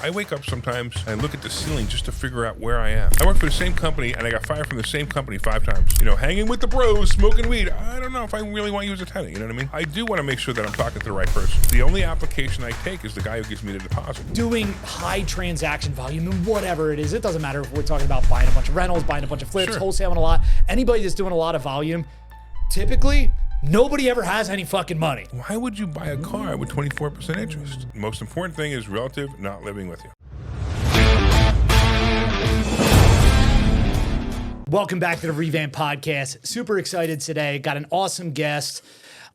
I wake up sometimes and I look at the ceiling just to figure out where I am. I work for the same company and I got fired from the same company 5 times. You know, hanging with the bros, smoking weed. I don't know if I really want you as a tenant, you know what I mean? I do want to make sure that I'm talking to the right person. The only application I take is the guy who gives me the deposit. Doing high transaction volume and whatever it is, it doesn't matter if we're talking about buying a bunch of rentals, buying a bunch of flips, wholesaling a lot. Anybody that's doing a lot of volume, typically, nobody ever has any fucking money. Why would you buy a car with 24% interest? The most important thing is relative not living with you. Welcome back to the Revamp podcast. Super excited today. Got an awesome guest.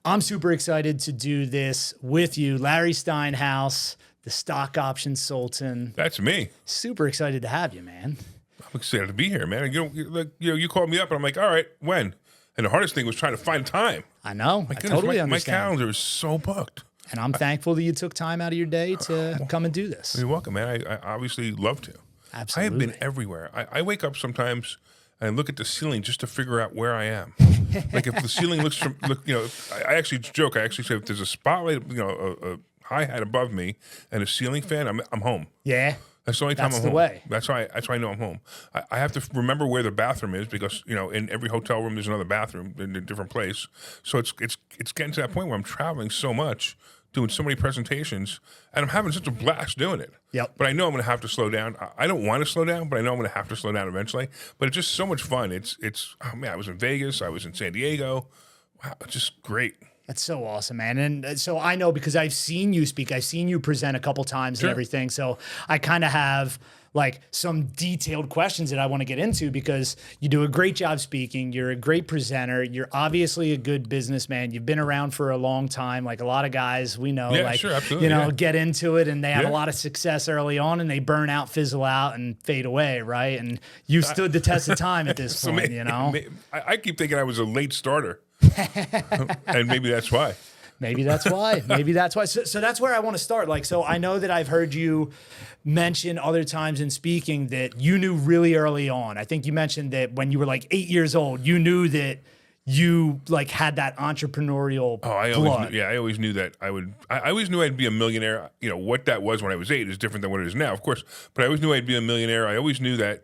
I'm super excited to do this with you. Larry Steinhouse, the stock option sultan. That's me. Super excited to have you, man. I'm excited to be here, man. You called me up and I'm like, all right, when? And the hardest thing was trying to find time. I know. I totally understand. My calendar is so booked. And I'm thankful that you took time out of your day to come and do this. You're welcome, man. I obviously love to. Absolutely. I have been everywhere. I wake up sometimes and I look at the ceiling just to figure out where I am. Like if the ceiling I actually joke. I actually say if there's a spotlight, a hi hat above me and a ceiling fan, I'm home. Yeah. That's the only time I'm home. That's the way. That's why I know I'm home. I have to remember where the bathroom is because, in every hotel room there's another bathroom in a different place. So it's getting to that point where I'm traveling so much, doing so many presentations, and I'm having such a blast doing it. Yep. But I know I'm going to have to slow down. I don't want to slow down, but I know I'm going to have to slow down eventually. But it's just so much fun. Oh man, I was in Vegas. I was in San Diego. Wow, it's just great. That's so awesome, man. And so I know because I've seen you speak, I've seen you present a couple times and everything. So I kind of have like some detailed questions that I want to get into because you do a great job speaking. You're a great presenter. You're obviously a good businessman. You've been around for a long time. Like a lot of guys we know, get into it and they have a lot of success early on and they burn out, fizzle out and fade away. Right. And you've stood the test of time at this point, I keep thinking I was a late starter. And maybe that's why. Maybe that's why. So that's where I want to start. Like, so I know that I've heard you mention other times in speaking that you knew really early on. I think you mentioned that when you were like 8 years old, you knew that you like had that entrepreneurial blood. I always knew that I always knew I'd be a millionaire. What that was when I was 8 is different than what it is now, of course. But I always knew I'd be a millionaire. I always knew that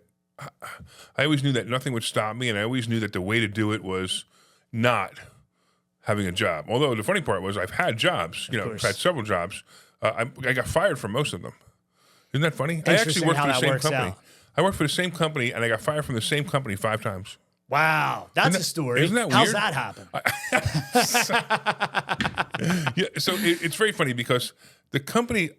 nothing would stop me, and I always knew that the way to do it was not having a job. Although the funny part was I've had jobs, I've had several jobs. I got fired from most of them. Isn't that funny? I actually worked for the same company. I worked for the same company and I got fired from the same company 5 times. Wow. That's a story. Isn't that weird? How's that happen? So it's very funny because the company,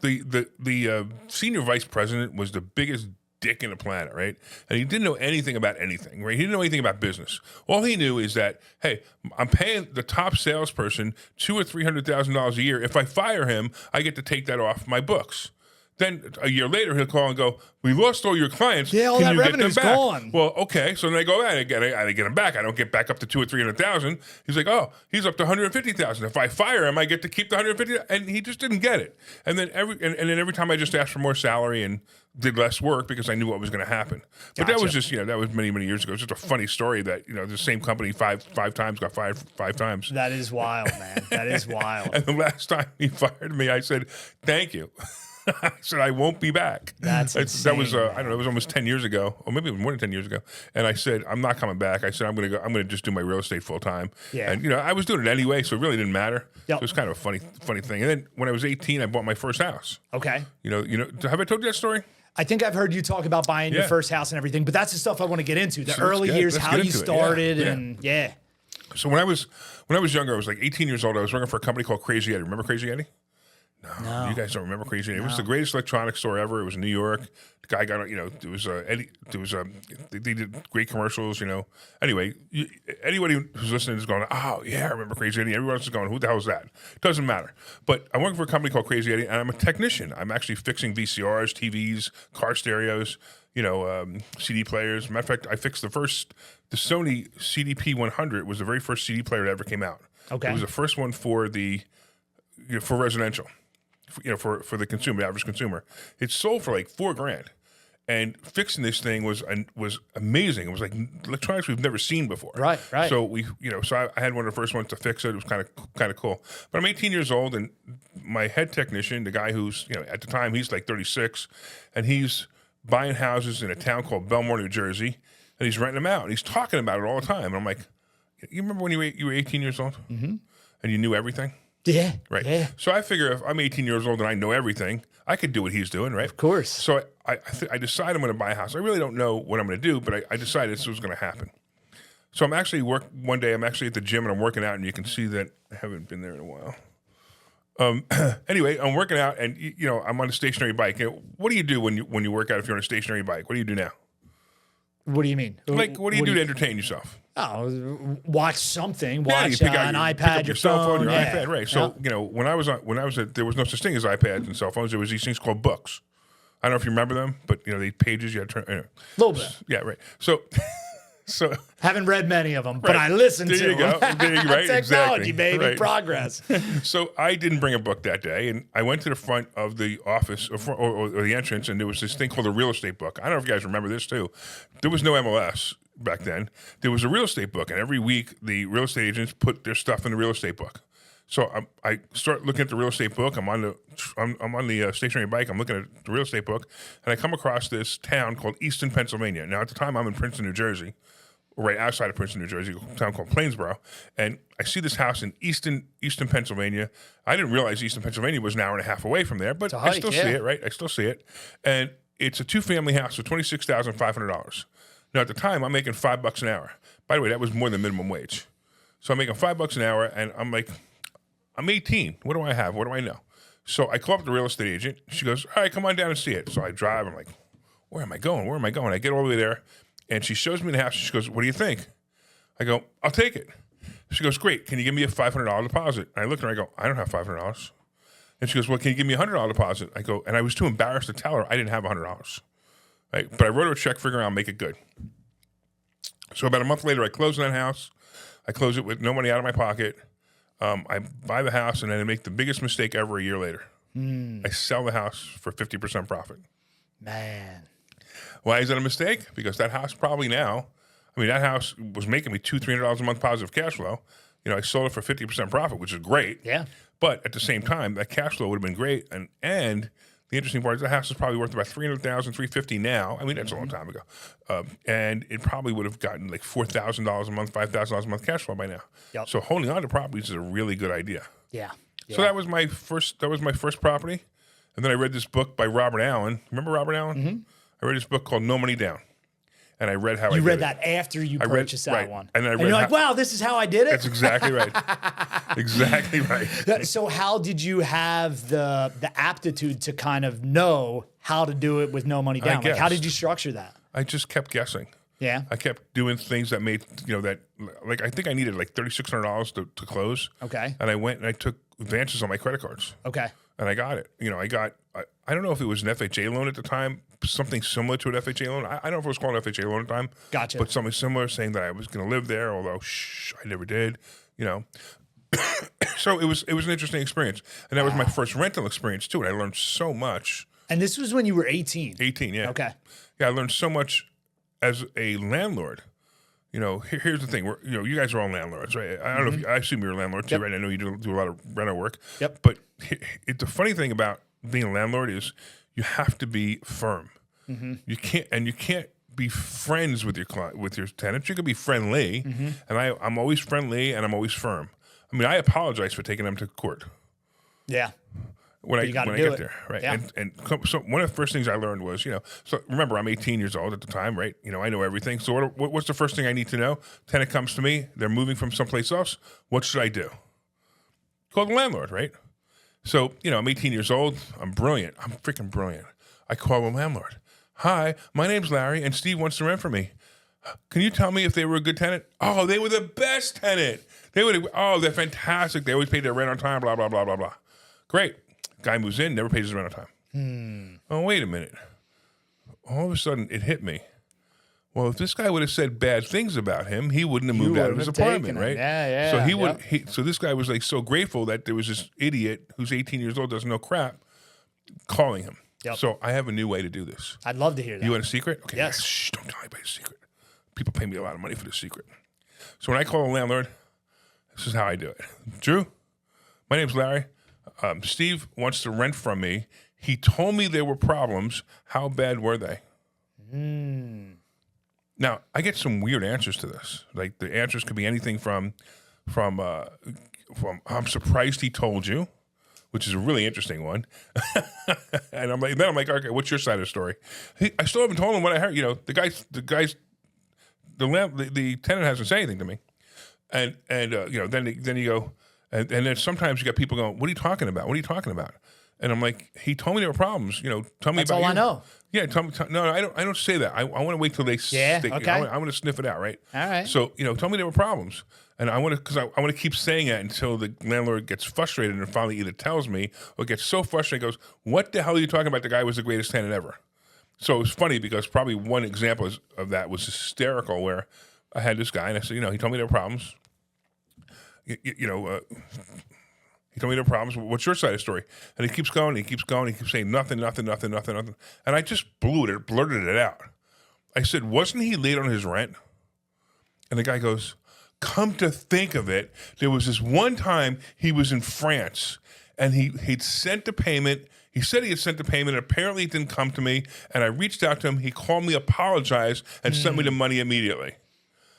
the senior vice president was the biggest dick in the planet, right? And he didn't know anything about anything, right? He didn't know anything about business. All he knew is that, hey, I'm paying the top salesperson $200,000 or $300,000 a year. If I fire him, I get to take that off my books. Then a year later, he'll call and go, we lost all your clients. Yeah, all that revenue's gone. Well, okay. So then I go, I get him back. I don't get back up to $200,000 or $300,000. He's like, oh, he's up to $150,000. If I fire him, I get to keep the $150,000. And he just didn't get it. And then every time I just asked for more salary and did less work because I knew what was going to happen. But that was just, that was many, many years ago. It's just a funny story that, the same company five times got fired 5 times. That is wild, man. That is wild. And the last time he fired me, I said, thank you. I said, I won't be back. That's insane. That was, I don't know, it was almost 10 years ago, or maybe more than 10 years ago. And I said, I'm not coming back. I said, I'm going to just do my real estate full time. Yeah. And, I was doing it anyway, so it really didn't matter. Yep. So it was kind of a funny thing. And then when I was 18, I bought my first house. Okay. Have I told you that story? I think I've heard you talk about buying your first house and everything, but that's the stuff I want to get into. The early years, how you started, and So when I was younger, I was like 18 years old. I was working for a company called Crazy Eddie. Remember Crazy Eddie? No, you guys don't remember Crazy Eddie. It was the greatest electronics store ever. It was in New York. The guy got, it was Eddie. They did great commercials. Anyway, anybody who's listening is going, oh yeah, I remember Crazy Eddie. Everyone else is going, who the hell is that? Doesn't matter. But I'm working for a company called Crazy Eddie, and I'm a technician. I'm actually fixing VCRs, TVs, car stereos, CD players. Matter of fact, I fixed the Sony CDP 100 was the very first CD player that ever came out. Okay, it was the first one for for residential. For the consumer, the average consumer. It sold for like $4,000. And fixing this thing was amazing. It was like electronics we've never seen before. Right. So I had one of the first ones to fix it. It was kind of cool. But I'm 18 years old, and my head technician, the guy who's at the time he's like 36, and he's buying houses in a town called Belmore, New Jersey, and he's renting them out. And he's talking about it all the time. And I'm like, you remember when you were 18 years old, and you knew everything? Yeah. Right. Yeah. So I figure if I'm 18 years old and I know everything, I could do what he's doing, right? Of course. So I decide I'm going to buy a house. I really don't know what I'm going to do, but I decided this was going to happen. So I'm actually one day I'm actually at the gym and I'm working out, and you can see that I haven't been there in a while. Anyway, I'm working out, and I'm on a stationary bike. What do you do when you work out if you're on a stationary bike? What do you do now? What do you mean? Like, what do you do to entertain yourself? Oh, watch something. Watch you pick out an you iPad, pick up your cell phone, your yeah. iPad, right? So when I was there was no such thing as iPads and cell phones. There was these things called books. I don't know if you remember them, but the pages you had to turn. A little bit. Yeah, right. So haven't read many of them, but I listened to them. There you go. Right, Technology, exactly. baby, Right. Progress. So I didn't bring a book that day, and I went to the front of the office or the entrance, and there was this thing called a real estate book. I don't know if you guys remember this too. There was no MLS back then. There was a real estate book, and every week the real estate agents put their stuff in the real estate book. So I start looking at the real estate book. I'm on the stationary bike. I'm looking at the real estate book, and I come across this town called Easton, Pennsylvania. Now at the time I'm in Princeton, New Jersey, right outside of Princeton, New Jersey, a town called Plainsboro, and I see this house in Easton, Pennsylvania. I didn't realize Easton, Pennsylvania was an hour and a half away from there, but I still see it. Right, I still see it, and it's a 2-family house for $26,500. Now at the time I'm making $5 an hour. By the way, that was more than minimum wage. So I'm making $5 an hour, and I'm like, I'm 18. What do I have? What do I know? So I call up the real estate agent. She goes, all right, come on down and see it. So I drive. I'm like, where am I going? Where am I going? I get all the way there, and she shows me the house. She goes, what do you think? I go, I'll take it. She goes, great. Can you give me a $500 deposit? And I look at her. I go, I don't have $500. And she goes, well, can you give me a $100 deposit? I go, and I was too embarrassed to tell her I didn't have $100. Right? But I wrote her a check figuring I'll make it good. So about a month later, I close on that house. I close it with no money out of my pocket. I buy the house, and then I make the biggest mistake ever a year later. I sell the house for 50% profit. Man. Why is that a mistake? Because that house probably now, that house was making me $200-300 a month positive cash flow. I sold it for 50% profit, which is great. Yeah. But at the same time, that cash flow would have been great. And the interesting part is the house is probably worth about $300,000, $350,000 now. That's a long time ago. And it probably would have gotten like $4,000 a month, $5,000 a month cash flow by now. Yep. So holding on to properties is a really good idea. Yeah. So that was my first property. And then I read this book by Robert Allen. Remember Robert Allen? Mm-hmm. I read this book called No Money Down. And I read how I did read that after you purchased that one. And then you're like, wow, this is how I did it? That's exactly right. Exactly right. So how did you have the aptitude to kind of know how to do it with no money down? Like, how did you structure that? I just kept guessing. Yeah. I kept doing things that made, I think I needed like $3,600 to close. Okay. And I went and I took advances on my credit cards. Okay. And I got it. I don't know if it was an FHA loan at the time, something similar to an FHA loan. I don't know if it was called an FHA loan at the time. Gotcha. But something similar, saying that I was going to live there, although I never did. So it was an interesting experience, and that was my first rental experience too. And I learned so much. And this was when you were 18. 18, yeah. Okay. Yeah, I learned so much as a landlord. Here's the thing. You guys are all landlords, right? I don't know if I assume you're a landlord too, right? I know you do a lot of rental work. Yep. But the funny thing about being a landlord is you have to be firm. Mm-hmm. You can't be friends with your tenants. You can be friendly, and I'm always friendly and I'm always firm. I apologize for taking them to court. Yeah. When I get there, right? Yeah. And so one of the first things I learned was, so remember I'm 18 years old at the time, right? I know everything. So what's the first thing I need to know? Tenant comes to me, they're moving from someplace else. What should I do? Call the landlord, right? So, I'm 18 years old. I'm brilliant. I'm freaking brilliant. I call the landlord. Hi, my name's Larry, and Steve wants to rent from me. Can you tell me if they were a good tenant? Oh, they were the best tenant. They're fantastic. They always paid their rent on time, blah, blah, blah, blah, blah. Great. Guy moves in, never pays his rent on time. Oh, wait a minute. All of a sudden, it hit me. Well, if this guy would have said bad things about him, he wouldn't have moved out of his apartment, right? Yeah. So so this guy was like so grateful that there was this idiot who's 18 years old, doesn't know crap, calling him. Yep. So I have a new way to do this. I'd love to hear that. You want a secret? Okay. Yes. Shh, don't tell anybody a secret. People pay me a lot of money for this secret. So when I call a landlord, this is how I do it. Drew, my name's Larry. Steve wants to rent from me. He told me there were problems. How bad were they? Now, I get some weird answers to this. Like the answers could be anything from I'm surprised he told you, which is a really interesting one. And I'm like, okay, what's your side of the story? I still haven't told him what I heard. You know, the tenant hasn't said anything to me. And you know, then you go, and then sometimes you got people going, what are you talking about? What are you talking about? And I'm like, he told me there were problems. You know, tell me That's about all you. I know. Yeah, no, I don't say that. I want to wait till they. Okay. I want to sniff it out, right? All right. So you know, tell me there were problems, and I want to keep saying that until the landlord gets frustrated and finally either tells me or gets so frustrated and goes, "What the hell are you talking about? The guy was the greatest tenant ever." So it was funny because probably one example of that was hysterical, where I had this guy and I said, you know, he told me there were problems. He told me there were problems. What's your side of the story? And he keeps going, he keeps saying nothing. And I just blurted it out. I said, wasn't he late on his rent? And the guy goes, come to think of it, there was this one time he was in France and he'd sent the payment. He said he had sent the payment. Apparently it didn't come to me. And I reached out to him. He called me, apologized, and sent me the money immediately.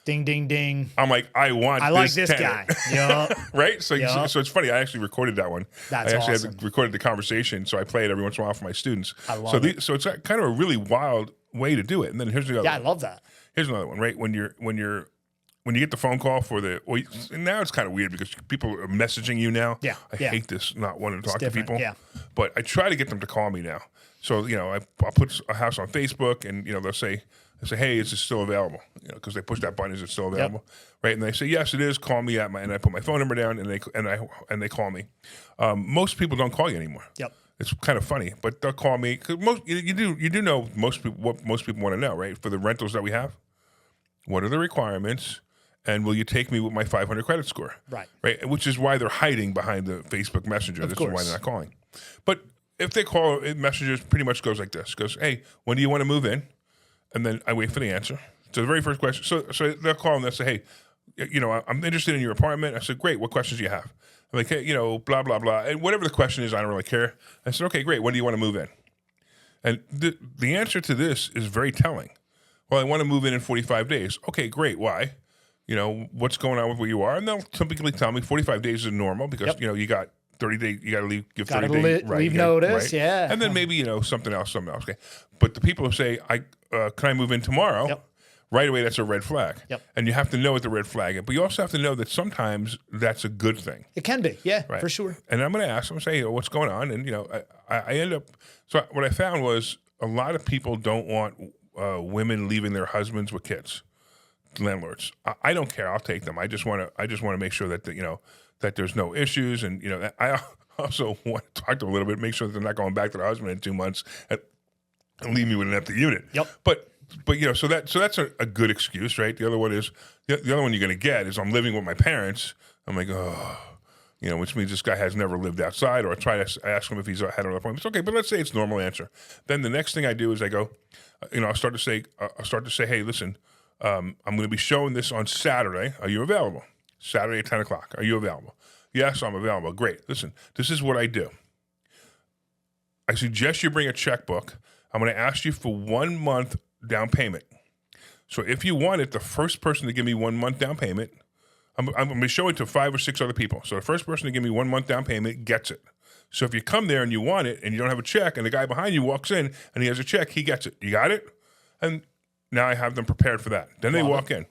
Ding, ding, ding. I'm like, I like this guy. Yep. Right? So, Yep. so it's funny. I actually recorded that one. That's I actually awesome. had recorded the conversation, so I play it every once in a while for my students. I love it. So it's kind of a really wild way to do it. And then here's the other. Yeah, I one. love that. Here's another one. Right when you get the phone call for and now it's kind of weird because people are messaging you now. Yeah. I hate this, not wanting to talk to different, people. yeah. But I try to get them to call me now. So, you know, I'll put a house on Facebook and, you know, they'll say, hey, is it still available? You know, because they push that button, is it still available? Yep. Right? And they say, yes, it is. Call me and I put my phone number down and they call me. Most people don't call you anymore. Yep. It's kind of funny, but they'll call me because you do know what most people want to know, right? For the rentals that we have, what are the requirements? And will you take me with my 500 credit score? Right. Right. Which is why they're hiding behind the Facebook Messenger. This is why they're not calling. But if they call, messages pretty much goes like this. Goes, hey, when do you want to move in? And then I wait for the answer. So the very first question. So they'll call and they'll say, hey, you know, I'm interested in your apartment. I said, great. What questions do you have? I'm like, hey, you know, blah, blah, blah. And whatever the question is, I don't really care. I said, okay, great. When do you want to move in? And the answer to this is very telling. Well, I want to move in 45 days. Okay, great. Why? You know, what's going on with where you are? And they'll typically tell me 45 days is normal because, you know, you got 30 days, you got to give 30 days. Leave notice, right? yeah. And then maybe, you know, something else. Okay. But the people who say, can I move in tomorrow? Yep. Right away, that's a red flag. Yep. And you have to know what the red flag is. But you also have to know that sometimes that's a good thing. It can be, yeah, Right. for sure. And I'm going to ask them, say, what's going on? And, you know, I end up, so what I found was a lot of people don't want women leaving their husbands with kids. Landlords. I don't care. I'll take them. I just want to make sure that you know that there's no issues, and you know I also want to talk to them a little bit, make sure that they're not going back to their husband in 2 months and leave me with an empty unit. Yep. But you know, so that's a good excuse, right? The other one is the other one you're going to get is I'm living with my parents. I'm like, oh, you know, which means this guy has never lived outside, or I try to ask him if he's had another appointment. It's okay, but let's say it's normal answer. Then the next thing I do is I go, you know, I'll start to say, hey, listen. I'm going to be showing this on Saturday. Are you available? Saturday at 10 o'clock. Are you available? Yes, I'm available. Great. Listen, this is what I do. I suggest you bring a checkbook. I'm going to ask you for 1 month down payment. So if you want it, the first person to give me 1 month down payment, I'm going to show it to 5 or 6 other people. So the first person to give me 1 month down payment gets it. So if you come there and you want it and you don't have a check and the guy behind you walks in and he has a check, he gets it. You got it? And now I have them prepared for that. Then they walk in,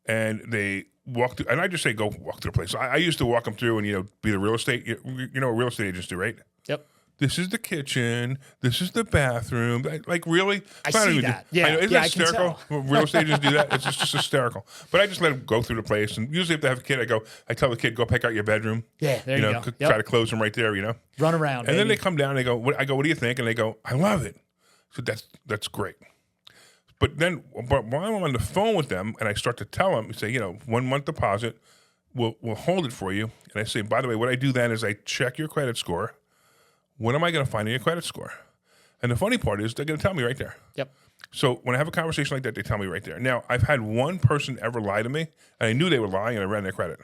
and they walk through, and I just say, go walk through the place. I used to walk them through and, you know, be the real estate, you know what real estate agents do, right? Yep. This is the kitchen. This is the bathroom. Like, really? I see that. Yeah. I know. Isn't yeah, that hysterical? Real estate agents do that. It's just hysterical. But I just let them go through the place. And usually if they have a kid, I tell the kid, go pick out your bedroom. Yeah, there you know, go. Try to close them right there, you know? Run around, And then they come down and they go, I go, what do you think? And they go, I love it. So that's great. But while I'm on the phone with them and I start to tell them, say, you know, 1 month deposit, we'll hold it for you. And I say, by the way, what I do then is I check your credit score. When am I going to find your credit score? And the funny part is they're going to tell me right there. Yep. So when I have a conversation like that, they tell me right there. Now, I've had one person ever lie to me, and I knew they were lying, and I ran their credit.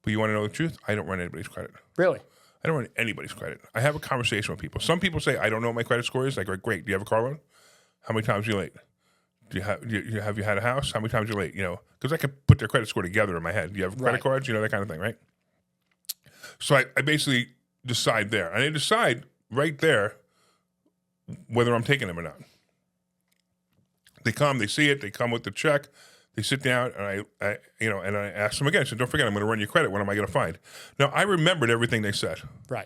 But you want to know the truth? I don't run anybody's credit. Really? I don't run anybody's credit. I have a conversation with people. Some people say, I don't know what my credit score is. I go, great. Do you have a car loan? How many times are you late? Have you had a house? How many times are you late? You know, because I could put their credit score together in my head. Do you have credit cards? You know, that kind of thing, right? So I basically decide there. And I decide right there whether I'm taking them or not. They come, they see it, they come with the check, they sit down, and I ask them again. I said, don't forget, I'm going to run your credit. What am I going to find? Now, I remembered everything they said. Right.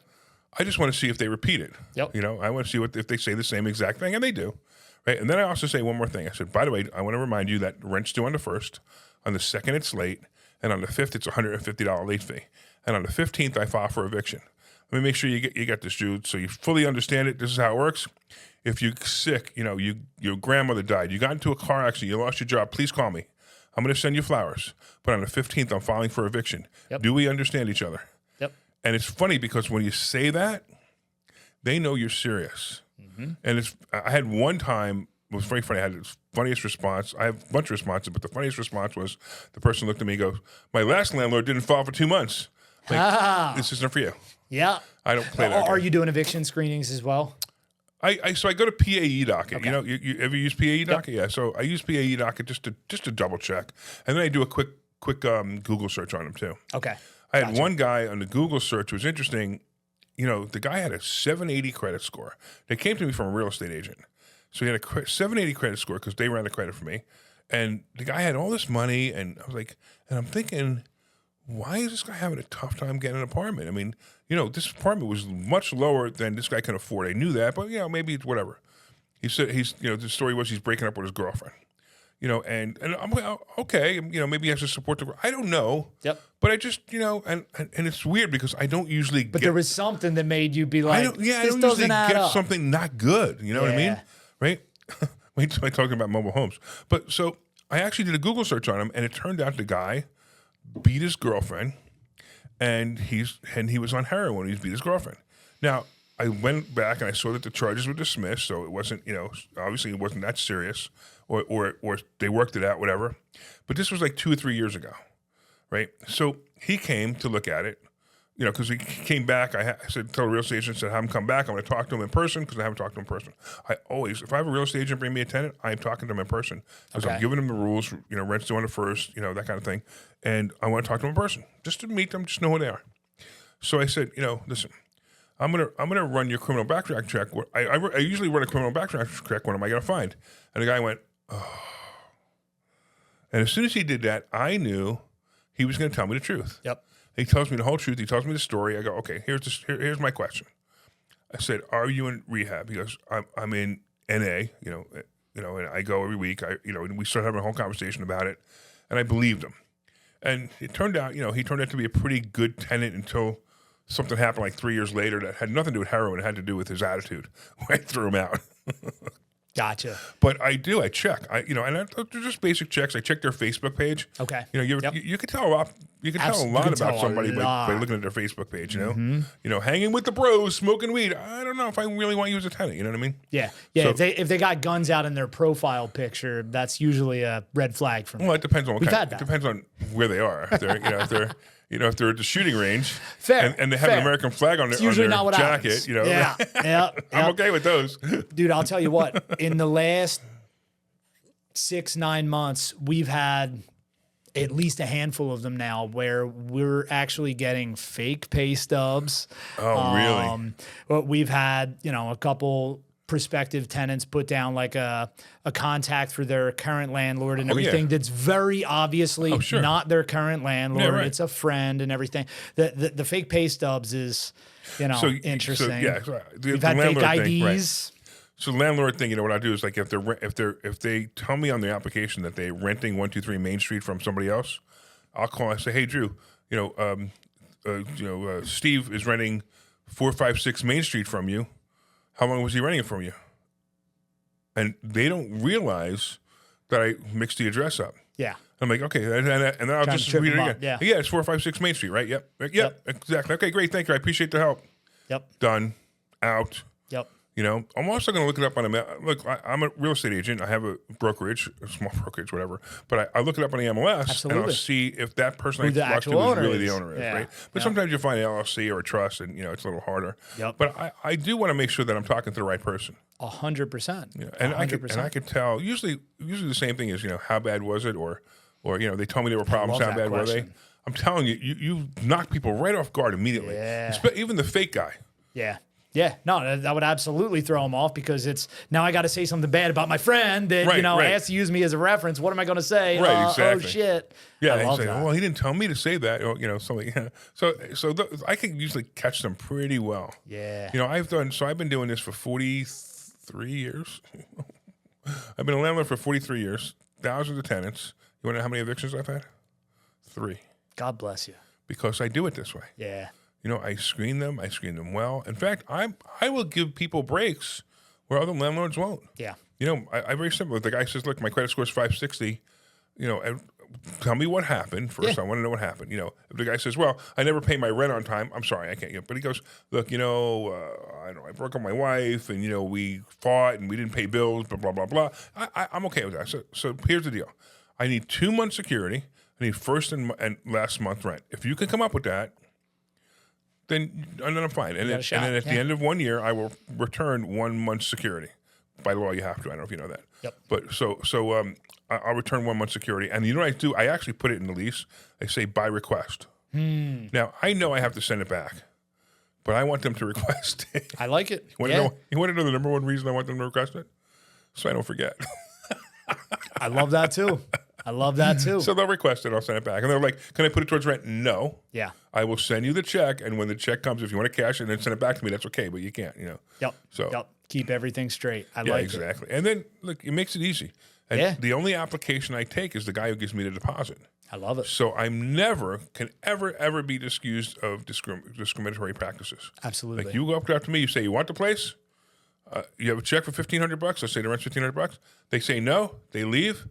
I just want to see if they repeat it. Yep. You know, I want to see if they say the same exact thing, and they do. Right. And then I also say one more thing. I said, by the way, I want to remind you that rent's due on the 1st, on the 2nd it's late, and on the 5th it's a $150 late fee. And on the 15th I file for eviction. Let me make sure you get this, Jude, so you fully understand it. This is how it works. If you're sick, you know, your grandmother died, you got into a car accident, you lost your job, please call me. I'm going to send you flowers. But on the 15th, I'm filing for eviction. Yep. Do we understand each other? Yep. And it's funny because when you say that, they know you're serious. Mm-hmm. And I had one time, it was very funny, I had the funniest response. I have a bunch of responses, but the funniest response was the person looked at me and goes, my last landlord didn't file for 2 months. Like, this isn't for you. Yeah. I don't play that Are game. you doing eviction screenings as well? So I go to PAE docket. Okay. You know, you ever use PAE docket? Yep. Yeah. So I use PAE docket just to double check, and then I do a quick Google search on them too. Okay. I had one guy on the Google search. It was interesting. You know, the guy had a 780 credit score. They came to me from a real estate agent, so he had a 780 credit score because they ran the credit for me, and the guy had all this money, and I was like, and I'm thinking, why is this guy having a tough time getting an apartment? I mean, you know, this apartment was much lower than this guy can afford. I knew that, but, you know, maybe it's whatever. He said the story was he's breaking up with his girlfriend, you know, and I'm like, oh, okay, you know, maybe he has to support I don't know. Yep. But I just, you know, and it's weird because I don't usually But there was something that made you be like, I don't this usually doesn't add get up. something not good. You know what I mean? Right? Wait till I'm talking about mobile homes. But so I actually did a Google search on him, and it turned out the guy beat his girlfriend, and he was on heroin when he beat his girlfriend. Now, I went back and I saw that the charges were dismissed, so it wasn't, you know, obviously it wasn't that serious, or they worked it out, whatever. But this was like 2 or 3 years ago, right? So he came to look at it, you know, because he came back. I said, tell the real estate agent, said, have him come back. I'm going to talk to him in person because I haven't talked to him in person. I always, if I have a real estate agent bring me a tenant, I'm talking to him in person because I'm giving him the rules, you know, rent's due on the 1st, you know, that kind of thing. And I want to talk to them in person just to meet them, just know who they are. So I said, you know, listen, I'm gonna run your criminal background check. I usually run a criminal background check. What am I going to find? And the guy went, oh. And as soon as he did that, I knew he was going to tell me the truth. Yep. He tells me the whole truth. He tells me the story. I go, okay, here's my question. I said, are you in rehab? He goes, I'm in NA, you know, and I go every week. And we started having a whole conversation about it, and I believed him. And it turned out, you know, he turned out to be a pretty good tenant until something happened like 3 years later that had nothing to do with heroin. It had to do with his attitude. I threw him out. Gotcha. But I check. They're just basic checks. I check their Facebook page. Okay. You know, you can tell a lot. You can tell a lot about somebody by looking at their Facebook page. You know, you know, hanging with the bros, smoking weed. I don't know if I really want you as a tenant. You know what I mean? Yeah, yeah. So, if they got guns out in their profile picture, that's usually a red flag for me. Well, it depends on what It depends on where they are. If they're, if they're at the shooting range, fair, and they have an American flag on their jacket, happens. you know, yeah. I'm okay with those. Dude, I'll tell you what. In the last 6-9 months, we've had at least a handful of them now where we're actually getting fake pay stubs. Oh, really? But we've had, you know, a couple prospective tenants put down like a contact for their current landlord and everything that's very obviously not their current landlord. Yeah, right. It's a friend and everything. The fake pay stubs is, you know, interesting. We've had fake IDs. Right. So the landlord thing, you know, what I do is like if they tell me on the application that they're renting 123 Main Street from somebody else, I'll call and say, hey Drew, Steve is renting 456 Main Street from you. How long was he renting it from you? And they don't realize that I mixed the address up. Yeah. I'm like, okay, and then I'll just read it again. Yeah, it's 456 Main Street, right? Yep, exactly. Okay, great, thank you. I appreciate the help. Yep. Done. Out. Yep. You know, I'm also going to look it up on look. I'm a real estate agent. I have a brokerage, a small brokerage, whatever. But I look it up on the MLS Absolutely. and I'll see if that person Who the I talked to actual is owner really is. the owner, Yeah. right? But sometimes you find an LLC or a trust, and it's a little harder. Yep. But I do want to make sure that I'm talking to the right person. 100%. Yeah. And 100%. I could tell. Usually the same thing is how bad was it, or they told me there were problems. love How that bad were they? question. I'm telling you, you knock people right off guard immediately. Yeah. Even the fake guy. Yeah. Yeah, no, that would absolutely throw them off because it's now I got to say something bad about my friend that Right. has to use me as a reference. What am I going to say? Right, exactly. Oh shit. Yeah, I love say, that. well, he didn't tell me to say that, or something. I can usually catch them pretty well. Yeah. I've been doing this for 43 years. I've been a landlord for 43 years, thousands of tenants. You want to know how many evictions I've had? 3. God bless you. Because I do it this way. Yeah. I screen them. I screen them well. In fact, I will give people breaks where other landlords won't. Yeah. I very simple. The guy says, "Look, my credit score is 560. And tell me what happened first. Yeah. I want to know what happened." If the guy says, "Well, I never pay my rent on time," I'm sorry, I can't. But he goes, "Look, I don't know, I broke up with my wife, and we fought, and we didn't pay bills, blah blah blah blah." I'm okay with that. So here's the deal: I need 2 months security. I need first and last month rent. If you can come up with that, then I'm fine. And then at the end of 1 year, I will return 1 month's security. By law, you have to. I don't know if you know that. Yep. But I'll return 1 month security. And what I do? I actually put it in the lease. I say by request. Now, I know I have to send it back, but I want them to request it. I like it. You want to know the number one reason I want them to request it? So I don't forget. I love that too. So they'll request it. I'll send it back. And they're like, "Can I put it towards rent?" No. Yeah. I will send you the check. And when the check comes, if you want to cash it and then send it back to me, that's okay. But you can't, Yep. So Yep. Keep everything straight. I yeah, like exactly. And then, look, it makes it easy. And the only application I take is the guy who gives me the deposit. I love it. So I'm can ever be excused of discriminatory practices. Absolutely. Like you go up to me, you say, "You want the place? You have a check for $1,500. Let's say the rent's $1,500. They say no. They leave.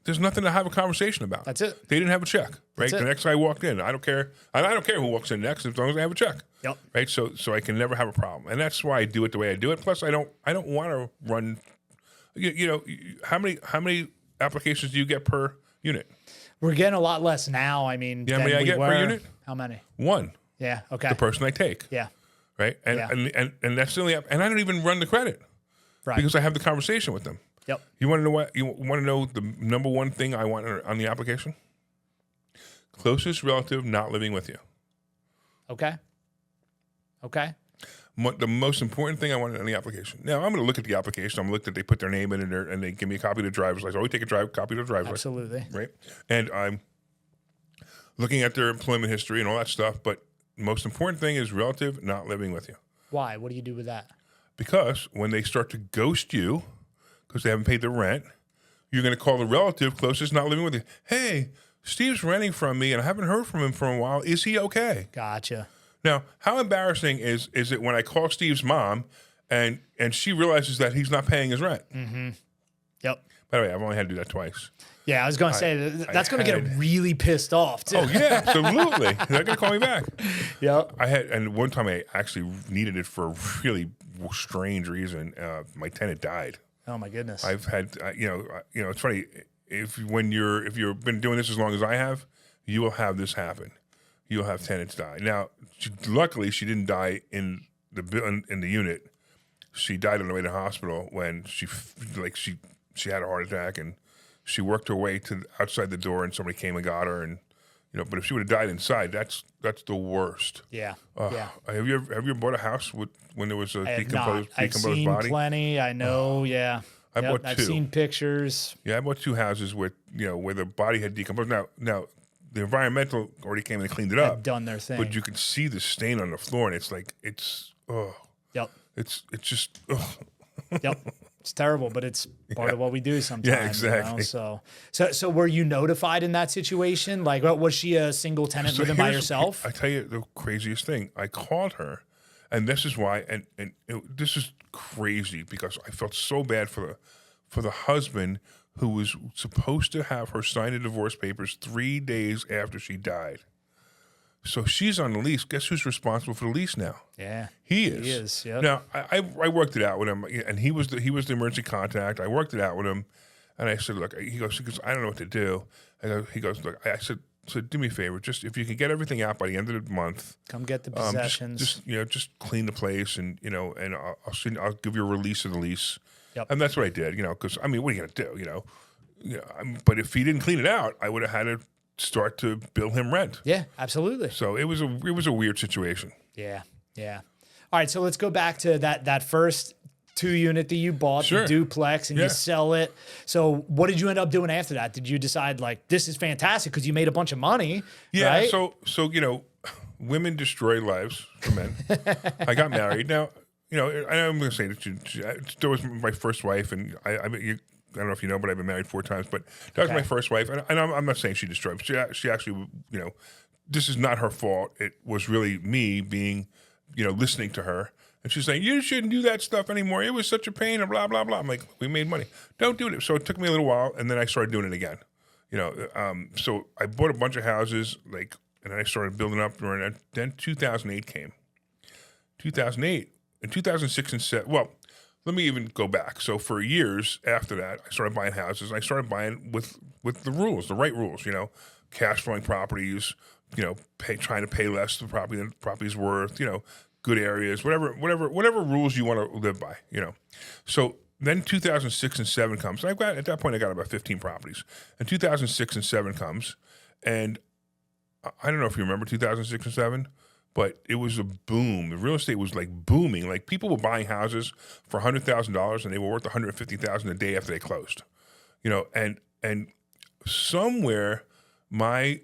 There's nothing to have a conversation about. That's it. They didn't have a check, right? That's it. The next guy walked in. I don't care. I don't care who walks in next as long as they have a check. Yep. Right. So I can never have a problem, and that's why I do it the way I do it. Plus, I don't want to run. How many applications do you get per unit? We're getting a lot less now. I mean, how many I get per unit? How many? 1. Yeah. Okay. The person I take. Yeah. Right. And that's the only and I don't even run the credit. Right. Because I have the conversation with them. Yep. You want to know what? You want to know the number one thing I want on the application? Closest relative not living with you. Okay. The most important thing I want on the application. Now, I'm going to look at the application. I'm going to look that they put their name in and they give me a copy of the driver's license. I always take a copy of the driver's Absolutely. license. Right. And I'm looking at their employment history and all that stuff. But the most important thing is relative not living with you. Why? What do you do with that? Because when they start to ghost you because they haven't paid their rent, you're going to call the relative closest not living with you. "Hey, Steve's renting from me and I haven't heard from him for a while. Is he okay?" Gotcha. Now, how embarrassing is it when I call Steve's mom and she realizes that he's not paying his rent? Mm-hmm. Yep. By the way, I've only had to do that twice. Yeah, I was going to say that's going to get her really pissed off too. Oh yeah, absolutely. They're going to call me back. Yep. And one time I actually needed it for a really strange reason. My tenant died. Oh my goodness. I've had, it's funny. If you've been doing this as long as I have, you will have this happen. You'll have tenants die. Now, luckily, she didn't die in the unit. She died on the way to the hospital when she had a heart attack, and she worked her way to outside the door, and somebody came and got her. And but if she would have died inside, that's the worst. Yeah. Yeah. Have you ever bought a house when there was a decomposed I've seen body? Plenty. I know. Yeah. I bought 2. I've seen pictures. Yeah, I bought 2 houses where the body had decomposed. Now the environmental already came and cleaned it up. They've done their thing. But you can see the stain on the floor, and it's Yep. it's just Yep. It's terrible, but it's part of what we do sometimes. Yeah, exactly. So were you notified in that situation? Like, was she a single tenant living by herself? I tell you the craziest thing. I called her, and this is why, this is crazy because I felt so bad for the husband who was supposed to have her sign the divorce papers 3 days after she died. So she's on the lease. Guess who's responsible for the lease now? Yeah. He is. He is. Yep. Now I worked it out with him, and he was the emergency contact. I worked it out with him, and I said, look, he goes, I don't know what to do. He goes, look, I said, so do me a favor, just if you can get everything out by the end of the month, come get the possessions. Just clean the place, and and I'll give you a release of the lease. Yep. And that's what I did, because I mean, what are you gonna do, but if he didn't clean it out, I would have had to start to bill him rent. Yeah, absolutely. So it was a weird situation. Yeah, yeah. All right, so let's go back to that first 2-unit that you bought, the duplex, and you sell it. So what did you end up doing after that? Did you decide, like, this is fantastic because you made a bunch of money? Yeah, right? so women destroy lives for men. I got married. Now, I'm going to say that that was my first wife, and I don't know if you know, but I've been married 4 times. But that was my first wife, and I'm not saying she destroyed. But she actually, this is not her fault. It was really me being, listening to her, and she's saying you shouldn't do that stuff anymore. It was such a pain, and blah blah blah. I'm like, we made money. Don't do it. So it took me a little while, and then I started doing it again. So I bought a bunch of houses, and then I started building up. And then 2008 came. 2008 and 2006 and 7. Well, let me even go back. So for years after that, I started buying houses. And I started buying with the rules, the right rules. Cash flowing properties. Trying to pay less the property than the property's worth. Good areas, whatever rules you want to live by. So then 2006 and 7 comes. And at that point I got about 15 properties. And 2006 and 7 comes, and I don't know if you remember 2006 and 7. But it was a boom. The real estate was like booming. Like people were buying houses for $100,000 and they were worth $150,000 a day after they closed. And somewhere my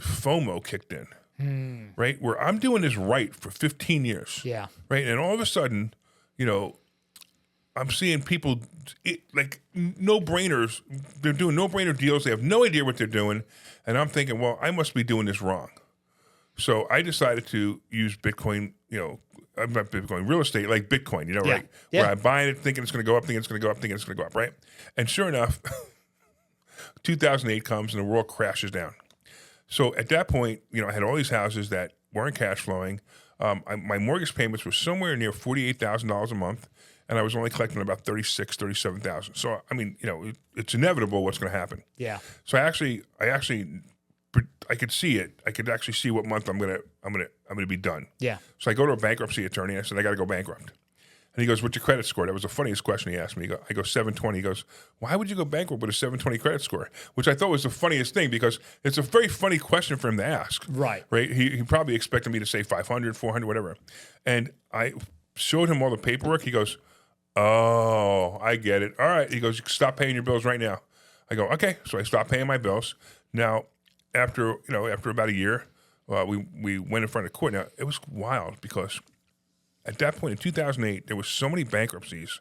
FOMO kicked in, right? Where I'm doing this right for 15 years. Yeah. Right. And all of a sudden, I'm seeing people like no-brainers. They're doing no-brainer deals. They have no idea what they're doing. And I'm thinking, well, I must be doing this wrong. So I decided to use Bitcoin, not Bitcoin, real estate, like Bitcoin, right? Yeah. Where I buy it thinking it's going to go up, thinking it's going to go up, thinking it's going to go up, right? And sure enough, 2008 comes and the world crashes down. So at that point, I had all these houses that weren't cash flowing. My mortgage payments were somewhere near $48,000 a month, and I was only collecting about $37,000. So, I mean, it's inevitable what's going to happen. Yeah. So I could see it. I could actually see what month I'm gonna be done. Yeah. So I go to a bankruptcy attorney. I said I got to go bankrupt, and he goes, "What's your credit score?" That was the funniest question he asked me. I go 720. He goes, "Why would you go bankrupt with a 720 credit score?" Which I thought was the funniest thing because it's a very funny question for him to ask. Right. Right. He probably expected me to say 500, 400, whatever. And I showed him all the paperwork. He goes, "Oh, I get it. All right." He goes, "You can stop paying your bills right now." I go, "Okay." So I stopped paying my bills. Now, after about a year, we went in front of court. Now, it was wild because at that point in 2008, there was so many bankruptcies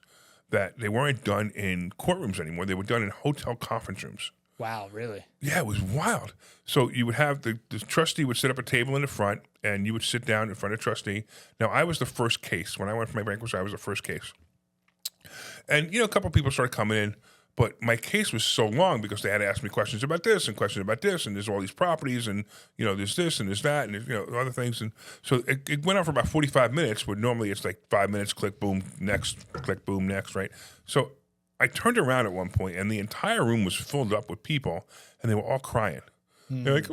that they weren't done in courtrooms anymore. They were done in hotel conference rooms. Wow, really? Yeah, it was wild. So you would have the trustee would set up a table in the front, and you would sit down in front of the trustee. Now, I was the first case. When I went for my bankruptcy, I was the first case. And, a couple of people started coming in. But my case was so long because they had to ask me questions about this and questions about this, and there's all these properties, and there's this and there's that, and there's, other things, and so it went on for about 45 minutes. Where normally it's like 5 minutes, click, boom, next, click, boom, next, right? So I turned around at one point, and the entire room was filled up with people, and they were all crying. They're like,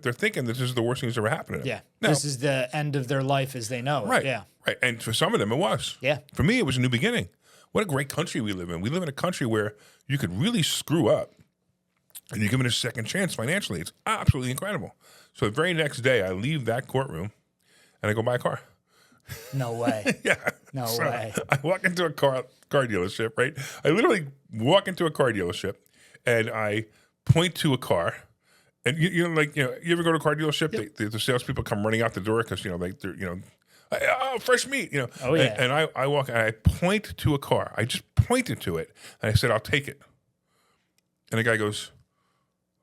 they're thinking this is the worst thing that's ever happened to them. Yeah, this is the end of their life as they know it. Right. Yeah, right. And for some of them, it was. Yeah. For me, it was a new beginning. What a great country we live in. We live in a country where you could really screw up, and you're given a second chance financially. It's absolutely incredible. So the very next day, I leave that courtroom, and I go buy a car. No way. Yeah. No So way. I walk into a car dealership, right? I literally walk into a car dealership and I point to a car. And you ever go to a car dealership? Yep. The salespeople come running out the door because they're fresh meat. Oh yeah. And I walk and I point to a car. I just pointed to it and I said, "I'll take it." And the guy goes,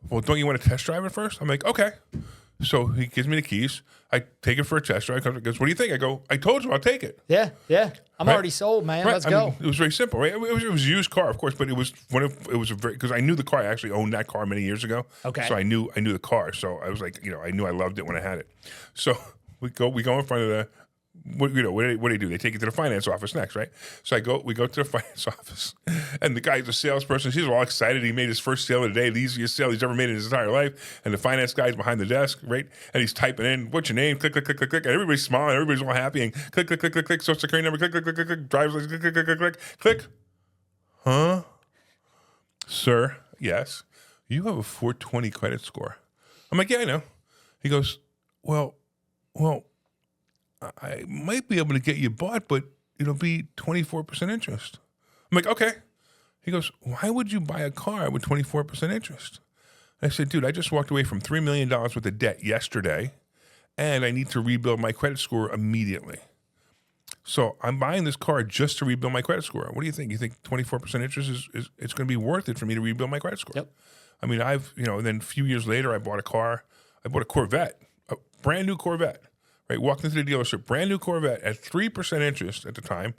"Well, don't you want to test drive it first?" I'm like, "Okay." So he gives me the keys. I take it for a test drive. He goes, what do you think? I go, I told you I'll take it. Yeah. I'm already sold, man. Right. Let's go. It was very simple, right? It was a used car, of course, but it was because I knew the car. I actually owned that car many years ago. Okay. So I knew the car. So I was like, I knew I loved it when I had it. So we go in front of the. What do they do? They take it to the finance office next, right? So we go to the finance office, and the guy's a salesperson. He's all excited. He made his first sale of the day, the easiest sale he's ever made in his entire life. And the finance guy's behind the desk, right? And he's typing in, what's your name? Click, click, click, click, click. And everybody's smiling. Everybody's all happy. And click, click, click, click, click. Social security number, click, click, click, click, click. Driver's license, click, click, click, click, click. Huh? Sir, yes. You have a 420 credit score. I'm like, yeah, I know. He goes, well, I might be able to get you bought, but it'll be 24% interest. I'm like, okay. He goes, why would you buy a car with 24% interest? I said, dude, I just walked away from $3 million worth of debt yesterday, and I need to rebuild my credit score immediately. So I'm buying this car just to rebuild my credit score. What do you think? You think 24% interest is it's going to be worth it for me to rebuild my credit score? Yep. I mean, and then a few years later, I bought a car. I bought a Corvette, a brand new Corvette. Right, walked into the dealership, brand new Corvette at 3% interest at the time,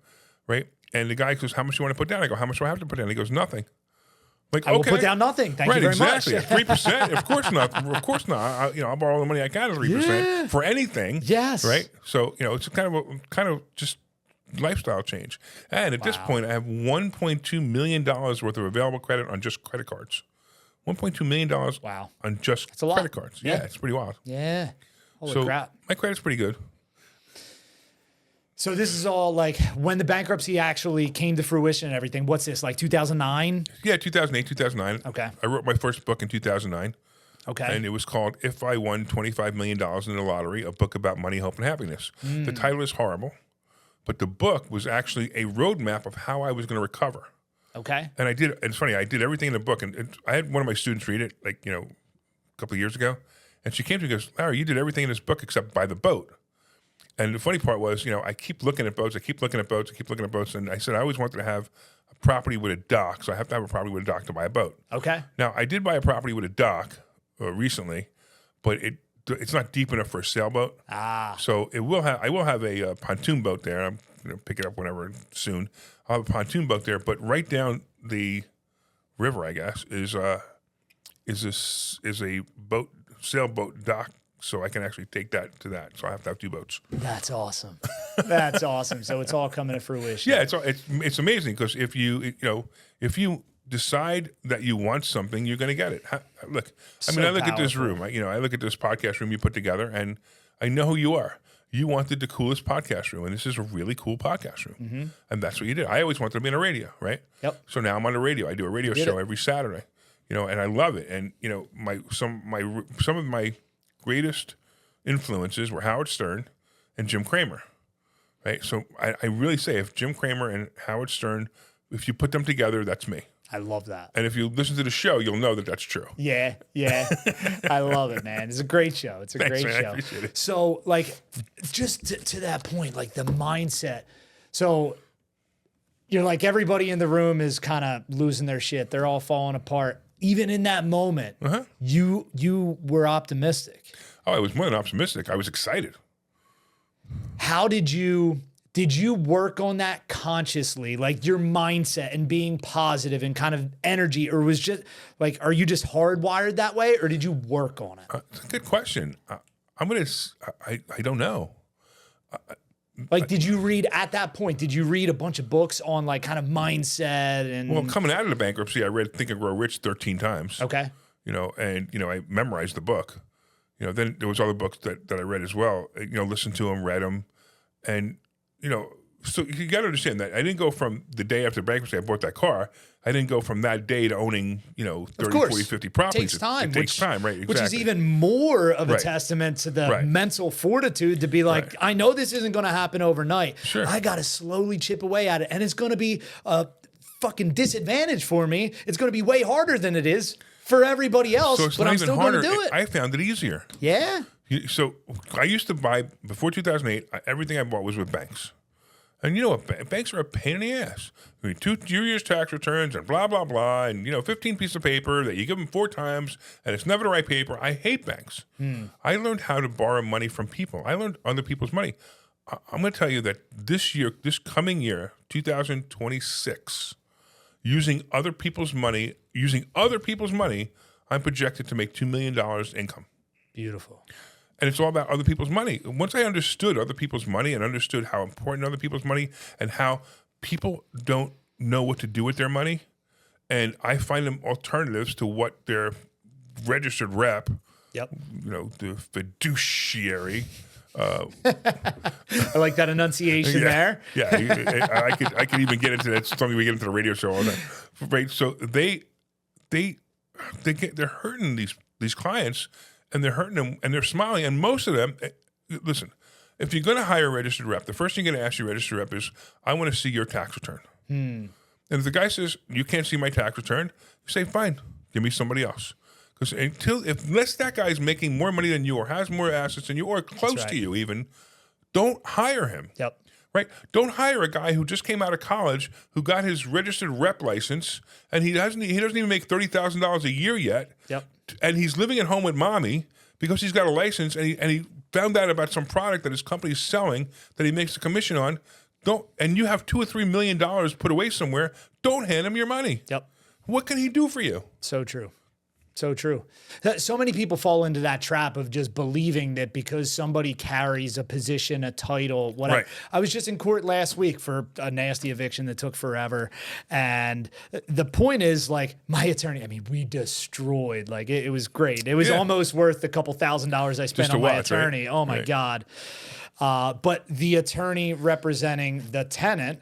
right? And the guy goes, "How much do you want to put down?" I go, "How much do I have to put down?" He goes, "Nothing." I'm like, I will put down nothing. Thank you very exactly. much. At 3%, of course not. Of course not. I'll borrow all the money I can at 3% for anything. Yes. Right. So it's kind of just lifestyle change. And at this point, I have $1.2 million worth of available credit on just credit cards. $1.2 million on just credit cards. Yeah, it's pretty wild. Yeah. Holy crap. My credit's pretty good. So this is all like when the bankruptcy actually came to fruition and everything. What's this, like 2009? Yeah, 2008, 2009. Okay. I wrote my first book in 2009. Okay. And it was called If I Won $25 Million in the Lottery, a book about money, hope, and happiness. The title is horrible, but the book was actually a roadmap of how I was going to recover. Okay. And it's funny, I did everything in the book. And I had one of my students read it, a couple of years ago. And she came to me and goes, Larry, you did everything in this book except buy the boat. And the funny part was, I keep looking at boats. And I said, I always wanted to have a property with a dock. So I have to have a property with a dock to buy a boat. Okay. Now, I did buy a property with a dock recently, but it's not deep enough for a sailboat. So I will have a pontoon boat there. I'm going to pick it up whenever soon. I'll have a pontoon boat there. But right down the river, I guess, is a sailboat dock, so I can actually take that to that. So I have to have two boats. That's awesome. That's awesome. So it's all coming to fruition. Yeah, it's amazing because if you decide that you want something, you're going to get it. Look, I look at this room. I look at this podcast room you put together, and I know who you are. You wanted the coolest podcast room, and this is a really cool podcast room, and that's what you did. I always wanted to be on the radio, right? Yep. So now I'm on the radio. I do a radio show every Saturday. And I love it. And some of my greatest influences were Howard Stern and Jim Cramer, right? So I really say if Jim Cramer and Howard Stern, if you put them together, that's me. I love that. And if you listen to the show, you'll know that that's true. Yeah. I love it, man. It's a great show. It's a Thanks, great man. show. I appreciate it. So, just to that point, the mindset. So, you're like, everybody in the room is kind of losing their shit. They're all falling apart. Even in that moment, you were optimistic. Oh, I was more than optimistic. I was excited. How did you work on that consciously, like your mindset and being positive and kind of energy, or was just are you just hardwired that way, or did you work on it? It's a good question. I don't know. Did you read at that point? Did you read a bunch of books on kind of mindset and? Well, coming out of the bankruptcy, I read Think and Grow Rich 13 times. Okay. I memorized the book. Then there was other books that I read as well. Listened to them, read them, and so you got to understand that I didn't go from the day after bankruptcy I bought that car. I didn't go from that day to owning 30, 40, 50 properties. It takes time. It takes time, right? Exactly. Which is even more of a testament to the mental fortitude to be like, I know this isn't going to happen overnight. Sure. I got to slowly chip away at it. And it's going to be a fucking disadvantage for me. It's going to be way harder than it is for everybody else, so but I'm still going to do it. I found it easier. Yeah. So I used to buy, before 2008, everything I bought was with banks. And you know what? Banks are a pain in the ass. I mean, 2 years tax returns and blah, blah, blah. And, 15 pieces of paper that you give them 4 times and it's never the right paper. I hate banks. I learned how to borrow money from people. I learned other people's money. I'm going to tell you that this coming year, 2026, using other people's money, I'm projected to make $2 million income. Beautiful. And it's all about other people's money. Once I understood other people's money and understood how important other people's money and how people don't know what to do with their money, and I find them alternatives to what their registered rep, the fiduciary. I like that enunciation there. Yeah, I could even get into that. It's something we get into the radio show all the time. Right? So they're hurting these clients. And they're hurting them, and they're smiling. And most of them, listen, if you're going to hire a registered rep, the first thing you're going to ask your registered rep is, I want to see your tax return. And if the guy says, you can't see my tax return, you say, fine, give me somebody else. Because unless that guy's making more money than you or has more assets than you or close to you even, don't hire him. Yep. Right? Don't hire a guy who just came out of college, who got his registered rep license, and he doesn't even make $30,000 a year yet. Yep. And he's living at home with mommy because he's got a license, and he found out about some product that his company is selling that he makes a commission on. And you have $2 or $3 million put away somewhere. Don't hand him your money. Yep. What can he do for you? So true. So true. So many people fall into that trap of just believing that because somebody carries a position, a title, whatever. Right. I was just in court last week for a nasty eviction that took forever. And the point is, like, my attorney, I mean, we destroyed, like, it was great. It was almost worth the couple $1,000s I spent on my attorney. Right? Oh my God. But the attorney representing the tenant,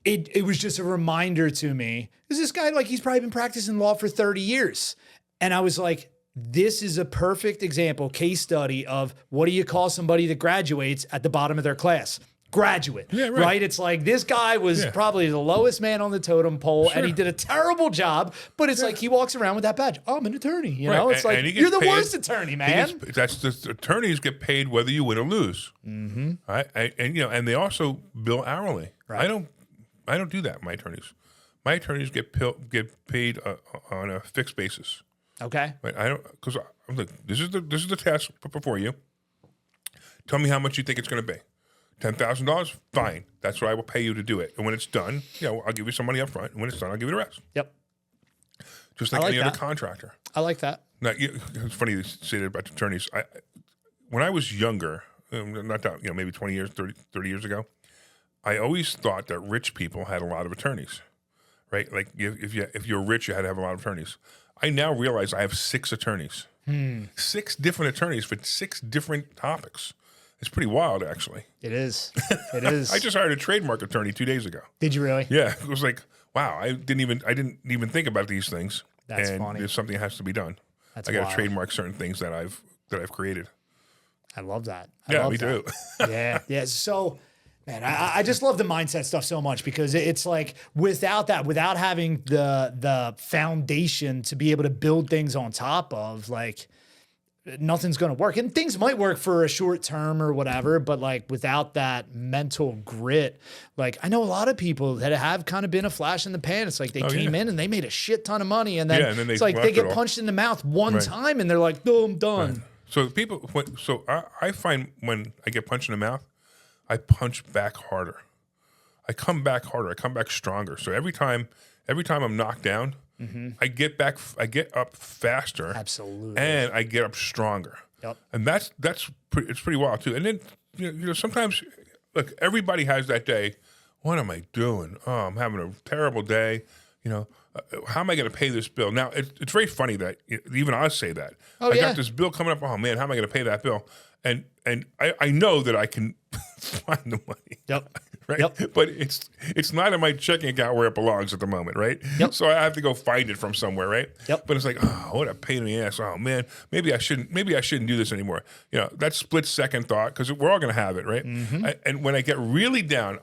it was just a reminder to me, because this guy, like, he's probably been practicing law for 30 years. And I was like, this is a perfect example, case study of what do you call somebody that graduates at the bottom of their class? Graduate, right? It's like this guy was probably the lowest man on the totem pole, and he did a terrible job, but it's like he walks around with that badge. Oh, I'm an attorney, you know? It's like, you're the worst attorney, man. That's the attorneys get paid whether you win or lose. Right? And they also bill hourly. Right. I don't do that, my attorneys. My attorneys get paid on a fixed basis. Okay. Right? I don't, because I'm like, this is the task before you. Tell me how much you think it's going to be. $10,000? Fine. That's what I will pay you to do it. And when it's done, I'll give you some money up front. And when it's done, I'll give you the rest. Yep. Just like any other contractor. I like that. Now, it's funny you say that about attorneys. When I was younger, not that, maybe 20 years, 30 years ago, I always thought that rich people had a lot of attorneys, right? Like if you're rich, you had to have a lot of attorneys. I now realize I have 6 attorneys, 6 different attorneys for 6 different topics. It's pretty wild, actually. It is. It is. I just hired a trademark attorney 2 days ago. Did you really? Yeah, it was like, wow. I didn't even think about these things. That's and funny. There's something that has to be done. That's I got to wild. trademark certain things that I've created. I love that. Me too. Yeah. So, man, I just love the mindset stuff so much, because it's like without having the foundation to be able to build things on top of, like, nothing's going to work. And things might work for a short term or whatever, but like without that mental grit, like I know a lot of people that have kind of been a flash in the pan. It's like they came in and they made a shit ton of money, and then, it's like they get punched in the mouth one time and they're like, no, I'm done. Right. So I find when I get punched in the mouth, I punch back harder. I come back harder. I come back stronger. So every time I'm knocked down, I get up faster. Absolutely. And I get up stronger. Yep. And it's pretty wild too. And then sometimes, look, everybody has that day. What am I doing? Oh, I'm having a terrible day. How am I going to pay this bill? Now, it's very funny that even I say that. I got this bill coming up. Oh man, how am I going to pay that bill? And I know that I can find the money. Yep. Right. Yep. But it's not in my checking account where it belongs at the moment, right? Yep. So I have to go find it from somewhere, right? Yep. But it's like, oh, what a pain in the ass. Oh man, maybe I shouldn't do this anymore. That split second thought, because we're all going to have it, right? And when I get really down,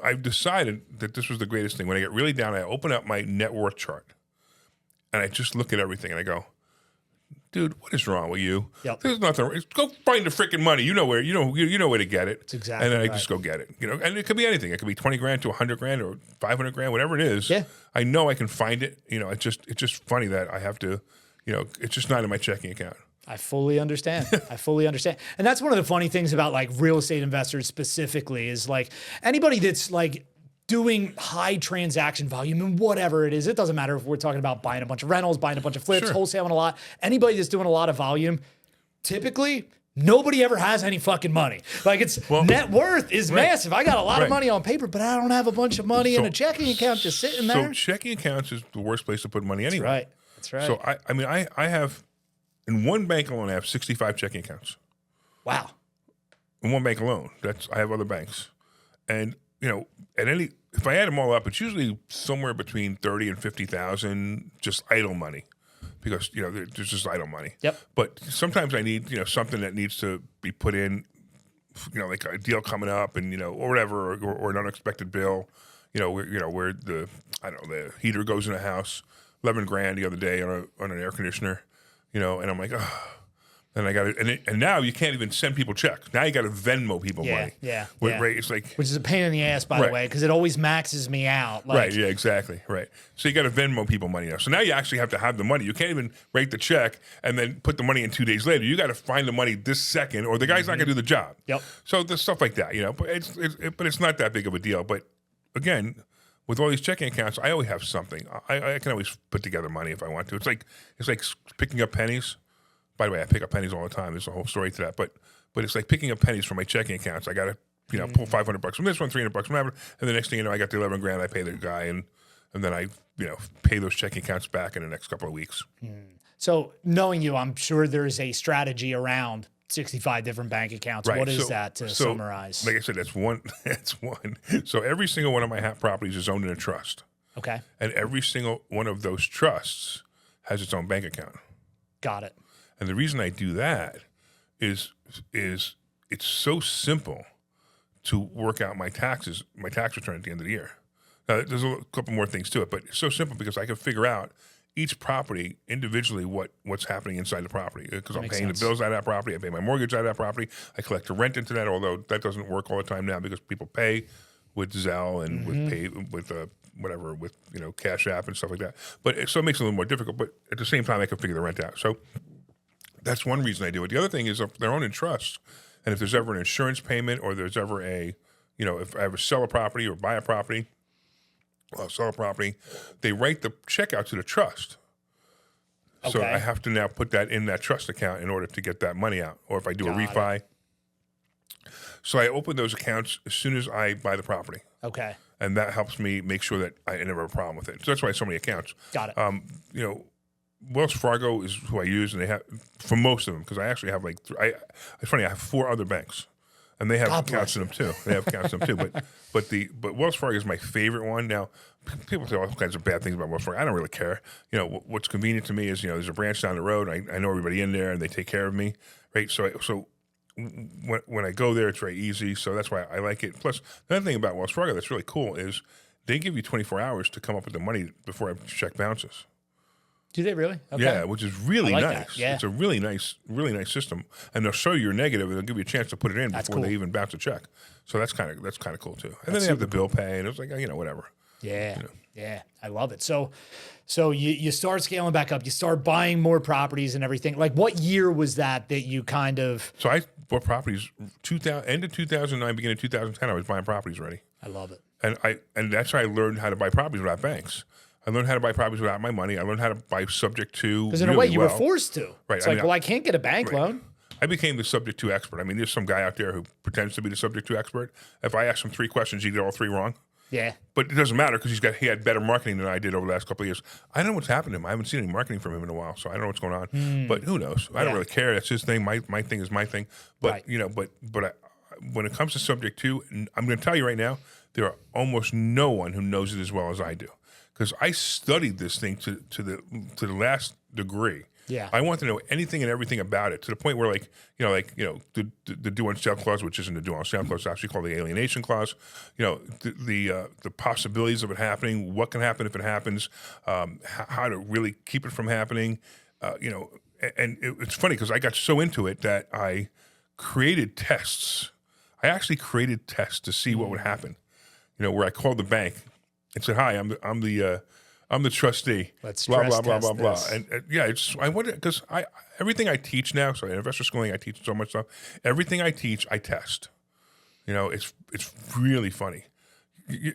I've decided that this was the greatest thing. When I get really down, I open up my net worth chart, and I just look at everything, and I go, dude, what is wrong with you? Yep. There's nothing. Go find the freaking money. You know where. You know where to get it. That's exactly. And then I right. just go get it. And it could be anything. It could be 20 grand to 100 grand or 500 grand, whatever it is. Yeah. I know I can find it. It's just funny that I have to. It's just not in my checking account. I fully understand. I fully understand. And that's one of the funny things about like real estate investors specifically is like anybody that's like doing high transaction volume and whatever it is, it doesn't matter if we're talking about buying a bunch of rentals, buying a bunch of flips, wholesaling a lot. Anybody that's doing a lot of volume, typically nobody ever has any fucking money. Like net worth is massive. I got a lot of money on paper, but I don't have a bunch of money in a checking account just sitting there. So checking accounts is the worst place to put money anyway. That's right. So I have, in one bank alone, I have 65 checking accounts. Wow. In one bank alone. I have other banks. And, if I add them all up, it's usually somewhere between 30 and 50,000 just idle money. Because, there's just idle money. Yep. But sometimes I need, something that needs to be put in, like a deal coming up and, or whatever, or an unexpected bill, where the heater goes in a house, 11 grand the other day on an air conditioner, and I'm like, oh. And I got it, and now you can't even send people checks. Now you got to Venmo people money. Yeah. Right? It's like, which is a pain in the ass, by the way, because it always maxes me out. Like, right? Yeah, exactly. Right. So you got to Venmo people money now. So now you actually have to have the money. You can't even write the check and then put the money in 2 days later. You got to find the money this second, or the guy's not going to do the job. Yep. So there's stuff like that, But it's not that big of a deal. But again, with all these checking accounts, I always have something. I can always put together money if I want to. It's like picking up pennies. By the way, I pick up pennies all the time. There's a whole story to that. But it's like picking up pennies from my checking accounts. I got to, pull $500 from this one, $300 from that one. And the next thing you know, I got the 11 grand I pay the guy. And then I, pay those checking accounts back in the next couple of weeks. So knowing you, I'm sure there's a strategy around 65 different bank accounts. Right. What is that to summarize? Like I said, that's one. That's one. So every single one of my properties is owned in a trust. Okay. And every single one of those trusts has its own bank account. Got it. And the reason I do that is it's so simple to work out my tax return at the end of the year. Now, there's a couple more things to it, but it's so simple because I can figure out each property individually what's happening inside the property, because I'm paying the bills out of that property, I pay my mortgage out of that property, I collect the rent into that, although that doesn't work all the time now because people pay with Zelle and with Cash App and stuff like that. But so it makes it a little more difficult, but at the same time I can figure the rent out. So that's one reason I do it. The other thing is if they're owned in trust, and if there's ever an insurance payment or there's ever if I ever sell a property or buy a property, sell a property, they write the check out to the trust. Okay. So I have to now put that in that trust account in order to get that money out. Or if I do a refi. So I open those accounts as soon as I buy the property. Okay. And that helps me make sure that I never have a problem with it. So that's why I have so many accounts. Got it. Wells Fargo is who I use, and they have for most of them because I actually have it's funny. I have 4 other banks, and they have accounts in them too. They have accounts in them too. But Wells Fargo is my favorite one. Now, people say all kinds of bad things about Wells Fargo. I don't really care. What's convenient to me is there's a branch down the road. I know everybody in there, and they take care of me, right? So when I go there, it's very easy. So that's why I like it. Plus, the other thing about Wells Fargo that's really cool is they give you 24 hours to come up with the money before a check bounces. Do they really? Okay. Yeah, which is really nice. That. Yeah. It's a really nice system, and they'll show you your negative, and they'll give you a chance to put it in before they even bounce a check. So that's kind of cool too. And then they have the bill pay, and it's like whatever. Yeah, yeah, I love it. So you start scaling back up, you start buying more properties and everything. Like, what year was that you kind of? So I bought properties end of 2009, beginning of 2010. I was buying properties already. I love it. And that's how I learned how to buy properties without banks. I learned how to buy properties without my money. I learned how to buy subject to. Because in a way, you were forced to. Right. It's I can't get a bank loan. I became the subject to expert. I mean, there's some guy out there who pretends to be the subject to expert. If I ask him 3 questions, he get all 3 wrong. Yeah. But it doesn't matter because he had better marketing than I did over the last couple of years. I don't know what's happened to him. I haven't seen any marketing from him in a while, so I don't know what's going on. But who knows? I don't really care. That's his thing. My thing is my thing. But when it comes to subject to, I'm going to tell you right now, there are almost no one who knows it as well as I do. Because I studied this thing to the last degree. Yeah. I want to know anything and everything about it to the point where the due on sale clause, which isn't the due on sale clause, it's actually called the alienation clause. The possibilities of it happening, what can happen if it happens, how to really keep it from happening, it's funny because I got so into it that I created tests. I actually created tests to see what would happen. Where I called the bank and said, "Hi, I'm the trustee." Let's blah stress blah blah test blah this. blah. And yeah, I wonder because everything I teach now. So in investor schooling, I teach so much stuff. Everything I teach, I test. It's really funny. Do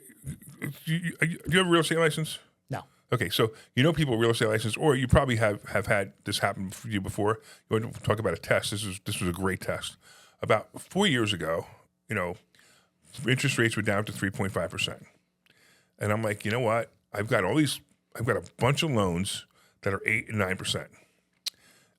you have a real estate license? No. Okay, so people with real estate license, or you probably have had this happen for you before. You want to talk about a test? This was a great test. About 4 years ago, interest rates were down to 3.5%, and I'm like, you know what? I've got a bunch of loans that are 8 and 9%.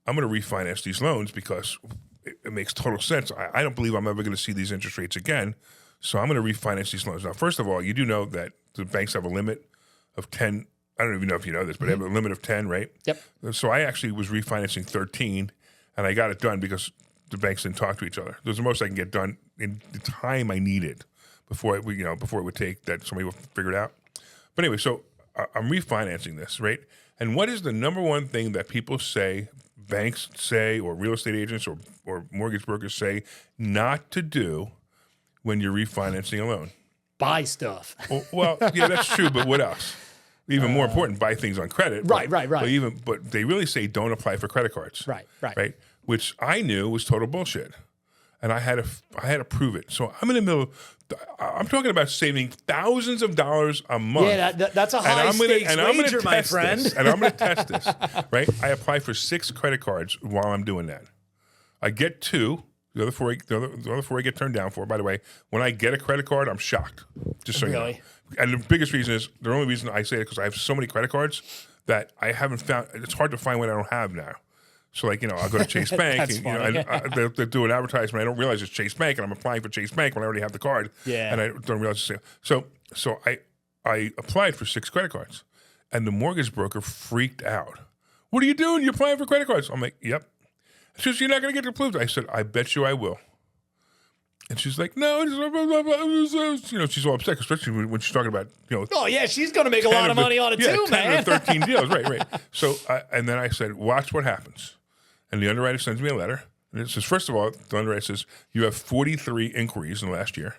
I'm going to refinance these loans because it makes total sense. I don't believe I'm ever going to see these interest rates again, so I'm going to refinance these loans. Now, first of all, you do know that the banks have a limit of 10. I don't even know if you know this, but they have a limit of 10, right? Yep. So I actually was refinancing 13, and I got it done because the banks didn't talk to each other. It was the most I can get done in the time I needed before it would take that somebody would figure it out. But anyway, so I'm refinancing this, right? And what is the number one thing that people say, banks say, or real estate agents or mortgage brokers say not to do when you're refinancing a loan? Buy stuff. Well, yeah, that's true, but what else? Even more important, buy things on credit. Right. But they really say don't apply for credit cards. Right. Which I knew was total bullshit, and I had to prove it. So I'm in the middle. I'm talking about saving thousands of dollars a month. Yeah, that's a high stakes wager, my friend. And I'm going to test this. Right? I apply for 6 credit cards while I'm doing that. I get 2. The other 4 I get turned down for. By the way, when I get a credit card, I'm shocked. Just so you know. And the biggest reason is, the only reason I say it because I have so many credit cards that I haven't found. It's hard to find what I don't have now. So I'll go to Chase Bank and they'll do an advertisement. I don't realize it's Chase Bank, and I'm applying for Chase Bank when I already have the card. Yeah. And I don't realize it's so I applied for 6 credit cards, and the mortgage broker freaked out. What are you doing? You're applying for credit cards? I'm like, yep. She says, you're not going to get approved. I said, I bet you I will. And she's like, no, she's all upset, especially when she's talking about, Oh, yeah, she's going to make a lot of money on it too, 10 man. or 13 deals, right. So, and then I said, watch what happens. And the underwriter sends me a letter. And it says, first of all, the underwriter says, you have 43 inquiries in the last year,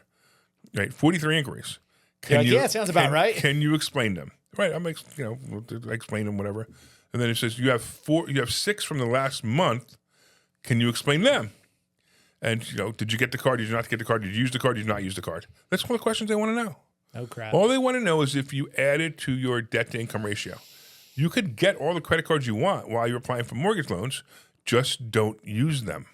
right? 43 inquiries. Sounds about right. Can you explain them? Right, I'm like, I explain them, whatever. And then it says, you have 6 from the last month. Can you explain them? And, did you get the card? Did you not get the card? Did you use the card? Did you not use the card? That's all the questions they want to know. Oh, crap. All they want to know is if you added to your debt-to-income ratio. You could get all the credit cards you want while you're applying for mortgage loans. Just don't use them.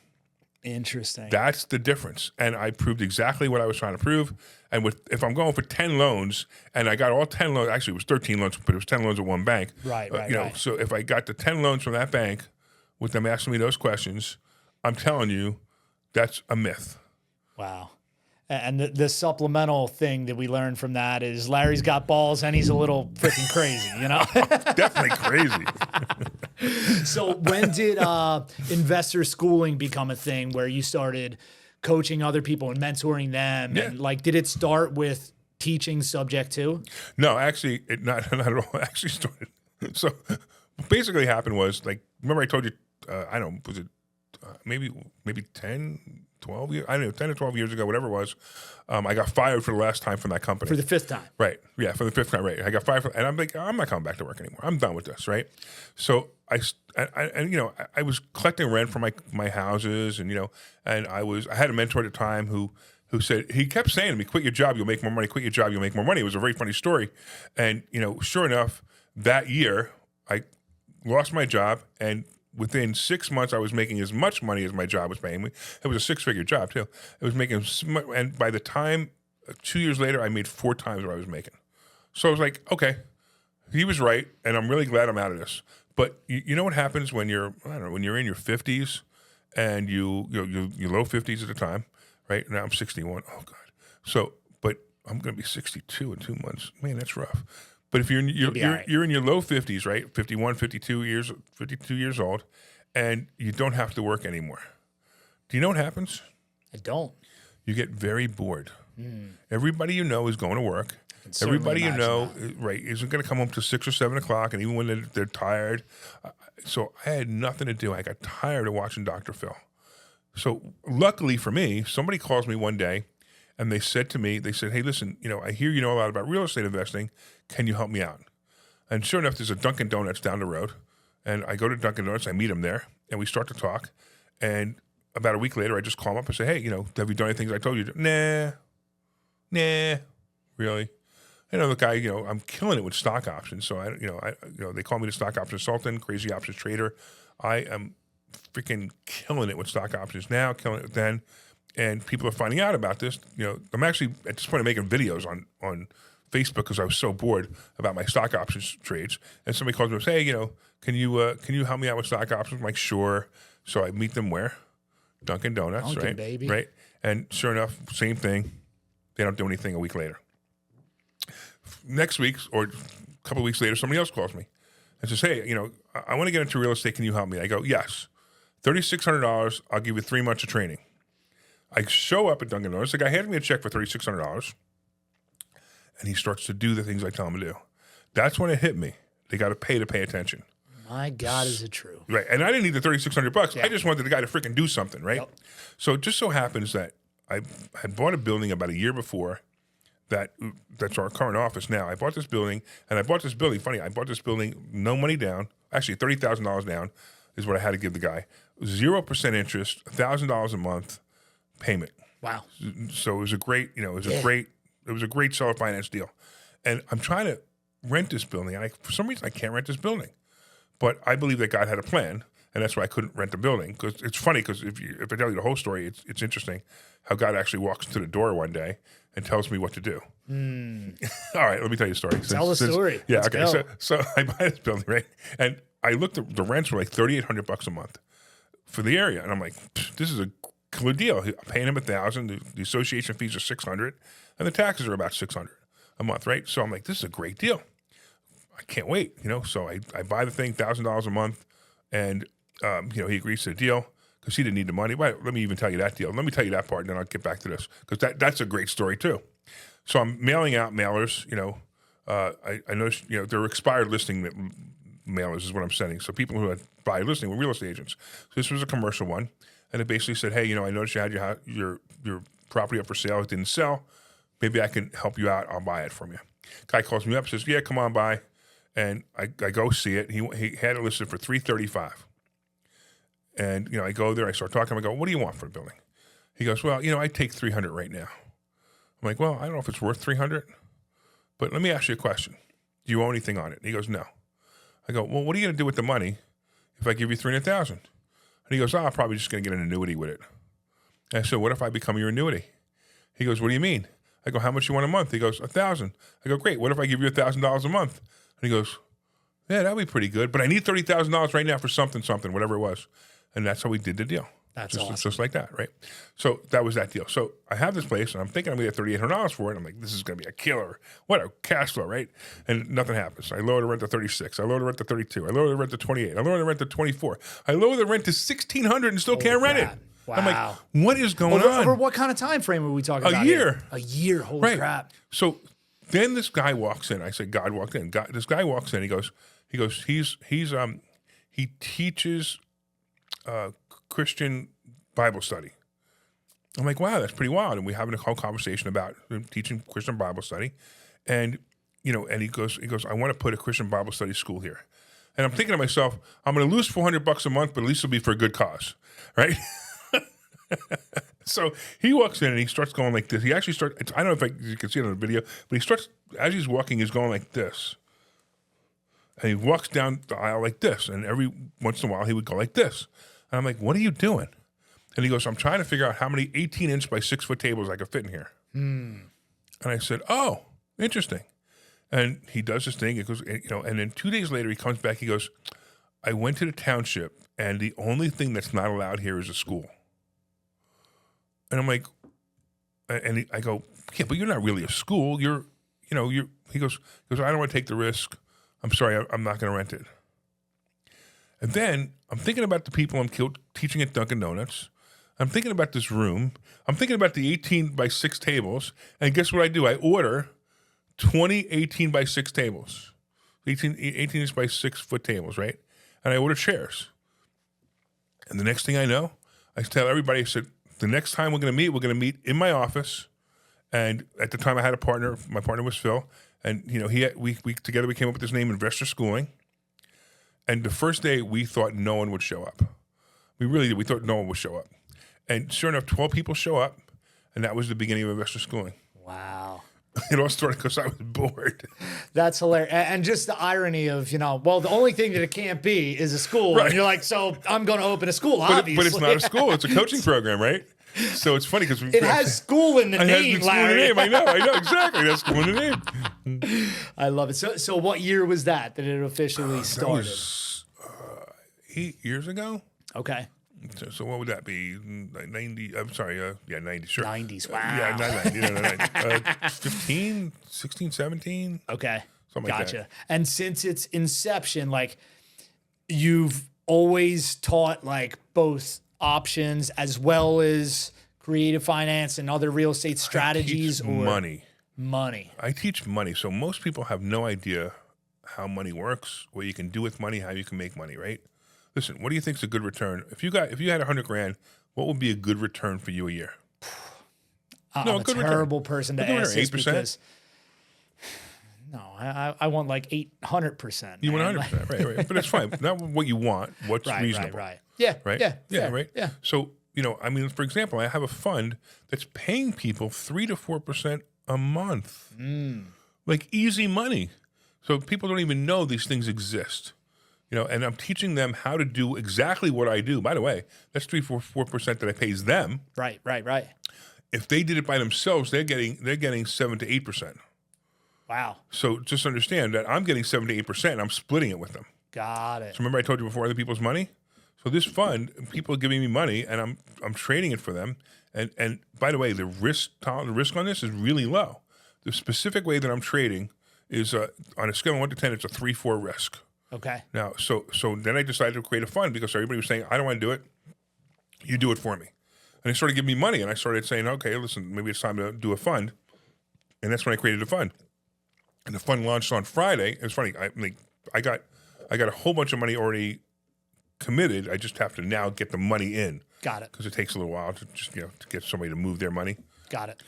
Interesting. That's the difference. And I proved exactly what I was trying to prove. And if I'm going for 10 loans, and I got all 10 loans, actually it was 13 loans, but it was 10 loans at one bank. Right. So if I got the 10 loans from that bank with them asking me those questions, I'm telling you, that's a myth. Wow. And the supplemental thing that we learned from that is Larry's got balls and he's a little freaking crazy, Definitely crazy. So when did investor schooling become a thing where you started coaching other people and mentoring them? Yeah. And did it start with teaching subject to? No, actually, not at all. It actually started. So what basically happened was, remember I told you, I don't know, was it maybe 10, 12 years, I don't know, 10 or 12 years ago, whatever it was, I got fired for the last time from that company. For the 5th time. Right. Yeah, for the 5th time, right. I got fired and I'm like, I'm not coming back to work anymore. I'm done with this, right? So I was collecting rent from my houses, and I had a mentor at the time who said, he kept saying to me, quit your job, you'll make more money, quit your job, you'll make more money. It was a very funny story. And, sure enough, that year I lost my job, and within 6 months, I was making as much money as my job was paying me. It was a 6-figure job too. It was making, and by the time 2 years later, I made 4 times what I was making. So I was like, okay, he was right, and I'm really glad I'm out of this. But you know what happens when you're in your 50s, and you low 50s at the time, right? Now I'm 61. Oh God. So, but I'm going to be 62 in 2 months. Man, that's rough. But if you're in your low 50s, right? 51, 52 years old, and you don't have to work anymore. Do you know what happens? I don't. You get very bored. Everybody you know is going to work. certainly Everybody you imagine know, right, isn't going to come home till 6 or 7 o'clock, and even when they're tired. So I had nothing to do. I got tired of watching Dr. Phil. So luckily for me, somebody calls me one day, and they said to me, hey, listen, I hear you know a lot about real estate investing. Can you help me out? And sure enough, there's a Dunkin' Donuts down the road. And I go to Dunkin' Donuts, I meet him there, and we start to talk. And about a week later, I just call him up and say, hey, have you done anything I told you to? Nah, really? The guy, I'm killing it with stock options. So they call me the stock option consultant, crazy options trader. I am freaking killing it with stock options now, killing it then. And people are finding out about this. I'm actually at this point I'm making videos on Facebook because I was so bored about my stock options trades. And somebody calls me and says, hey, can you help me out with stock options? I'm like, sure. So I meet them where? Dunkin' Donuts, right? Baby. Right. And sure enough, same thing. They don't do anything a week later. Next week or a couple of weeks later, somebody else calls me and says, hey, I want to get into real estate. Can you help me? I go, yes. $3,600. I'll give you 3 months of training. I show up at Dunkin' Donuts. The guy handed me a check for $3,600, and he starts to do the things I tell him to do. That's when it hit me. They got to pay attention. My God, is it true? Right, and I didn't need the $3,600. Yeah. I just wanted the guy to freaking do something, right? Yep. So it just so happens that I had bought a building about a year before. That's our current office now. I bought this building, and I bought this building. Funny, I bought this building, no money down. Actually, $30,000 down is what I had to give the guy. 0% interest, $1,000 a month payment. Wow. So it was a great, it was a great seller finance deal. And I'm trying to rent this building, and for some reason I can't rent this building. But I believe that God had a plan, and that's why I couldn't rent the building. Because it's funny, because if I tell you the whole story, it's interesting how God actually walks to the door one day and tells me what to do. All right, let me tell you a story. Tell the story. Yeah, Let's okay. go. So I buy this building, right? And I looked at the rents were like $3,800 a month for the area, and I'm like, this is a killer deal. I'm paying him $1,000. The association fees are $600, and the taxes are about $600 a month, right? So I'm like, this is a great deal. I can't wait, So I buy the thing, $1,000 a month, and he agrees to the deal because he didn't need the money. But let me even tell you that deal. Let me tell you that part, and then I'll get back to this because that's a great story too. So I'm mailing out mailers. I noticed they're expired listing mailers is what I'm sending. So people who had buy listing were real estate agents. So this was a commercial one, and it basically said, hey, I noticed you had your property up for sale. It didn't sell. Maybe I can help you out. I'll buy it from you. Guy calls me up, says, yeah, come on by. And I go see it. He had it listed for $335. And, I go there, I start talking. I go, what do you want for the building? He goes, well, I take $300 right now. I'm like, well, I don't know if it's worth $300, but let me ask you a question. Do you owe anything on it? He goes, no. I go, well, what are you going to do with the money if I give you $300,000? And he goes, I'm probably just going to get an annuity with it. And I said, what if I become your annuity? He goes, what do you mean? I go, how much you want a month? He goes, $1,000. I go, great. What if I give you $1,000 a month? And he goes, yeah, that'd be pretty good. But I need $30,000 right now for something, whatever it was. And that's how we did the deal. That's awesome. awesome. Just like that, right? So that was that deal. So I have this place, and I'm thinking I'm going to get $3,800 for it. I'm like, this is going to be a killer. What a cash flow, right? And nothing happens. I lower the rent to $36. I lower the rent to $32. I lower the rent to $28. I lower the rent to $24. I lower the rent to $1,600 and still can't rent it. Wow. I'm like, what is going on? Over what kind of time frame are we talking about? A year. A year. Holy Right. crap. So then this guy walks in. I said, God walked in. This guy walks in. He goes, he teaches Christian Bible study. I'm like, wow, that's pretty wild. And we're having a whole conversation about teaching Christian Bible study. And, and he goes, I want to put a Christian Bible study school here. And I'm thinking to myself, I'm going to lose $400 a month, but at least it'll be for a good cause, right? So he walks in and he starts going like this. He actually starts, I don't know if you can see it on the video, but he starts, as he's walking, he's going like this. And he walks down the aisle like this. And every once in a while, he would go like this. And I'm like, what are you doing? And he goes, I'm trying to figure out how many 18-inch by 6-foot tables I could fit in here. And I said, oh, interesting. And he does this thing. It goes, and then 2 days later, he comes back. He goes, I went to the township, and the only thing that's not allowed here is a school. And I'm like, I go, yeah, but you're not really a school. He goes, I don't want to take the risk. I'm sorry, I'm not going to rent it. And then I'm thinking about the people I'm teaching at Dunkin' Donuts. I'm thinking about this room. I'm thinking about the 18 by 6 tables. And guess what I do? I order 20 18 by 6 tables, 18 by 6 foot tables, right? And I order chairs. And the next thing I know, I tell everybody, I said, the next time we're going to meet in my office. And at the time I had a partner. My partner was Phil. And, we together we came up with this name, Investor Schooling. And the first day we thought no one would show up. We really did. We thought no one would show up. And sure enough, 12 people show up. And that was the beginning of Investor Schooling. Wow. It all started because I was bored. That's hilarious. And just the irony of, well, the only thing that it can't be is a school. Right. And you're like, so I'm going to open a school, obviously. But it's not a school. It's a coaching program, right? So it's funny because it has school in the name, Larry. I know, exactly. That's school in the name. I love it. So what year was that it officially started? That was 8 years ago. Okay. So what would that be? 90, I'm sorry, 90, sure. 90s, wow. Yeah, not 90, 15, 16, 17. Okay, something like gotcha. that. And since its inception, you've always taught, both options as well as creative finance and other real estate strategies? Money. I teach money. So most people have no idea how money works, what you can do with money, how you can make money, right? Listen, what do you think is a good return? If you had $100,000, what would be a good return for you a year? I'm a terrible person to ask this 8%? Because no, I want 800%. You want 100%, right? But it's fine. Not what you want. What's reasonable? Right. Yeah. Right. Yeah. Right. Yeah. So for example, I have a fund that's paying people 3 to 4% a month, easy money. So people don't even know these things exist. And I'm teaching them how to do exactly what I do. By the way, that's 3-4% that I pays them. Right. If they did it by themselves, they're getting 7 to 8%. Wow. So just understand that I'm getting 7 to 8%. And I'm splitting it with them. Got it. So remember I told you before, other people's money. So this fund, people are giving me money, and I'm trading it for them. And by the way, the risk on this is really low. The specific way that I'm trading is on a scale of 1 to 10, it's a 3-4 risk. Okay. Now, so then I decided to create a fund because everybody was saying, I don't want to do it. You do it for me. And they started giving me money, and I started saying, okay, listen, maybe it's time to do a fund. And that's when I created a fund. And the fund launched on Friday. It's funny. I got a whole bunch of money already committed. I just have to now get the money in. Got it. Because it takes a little while to just to get somebody to move their money. Got it.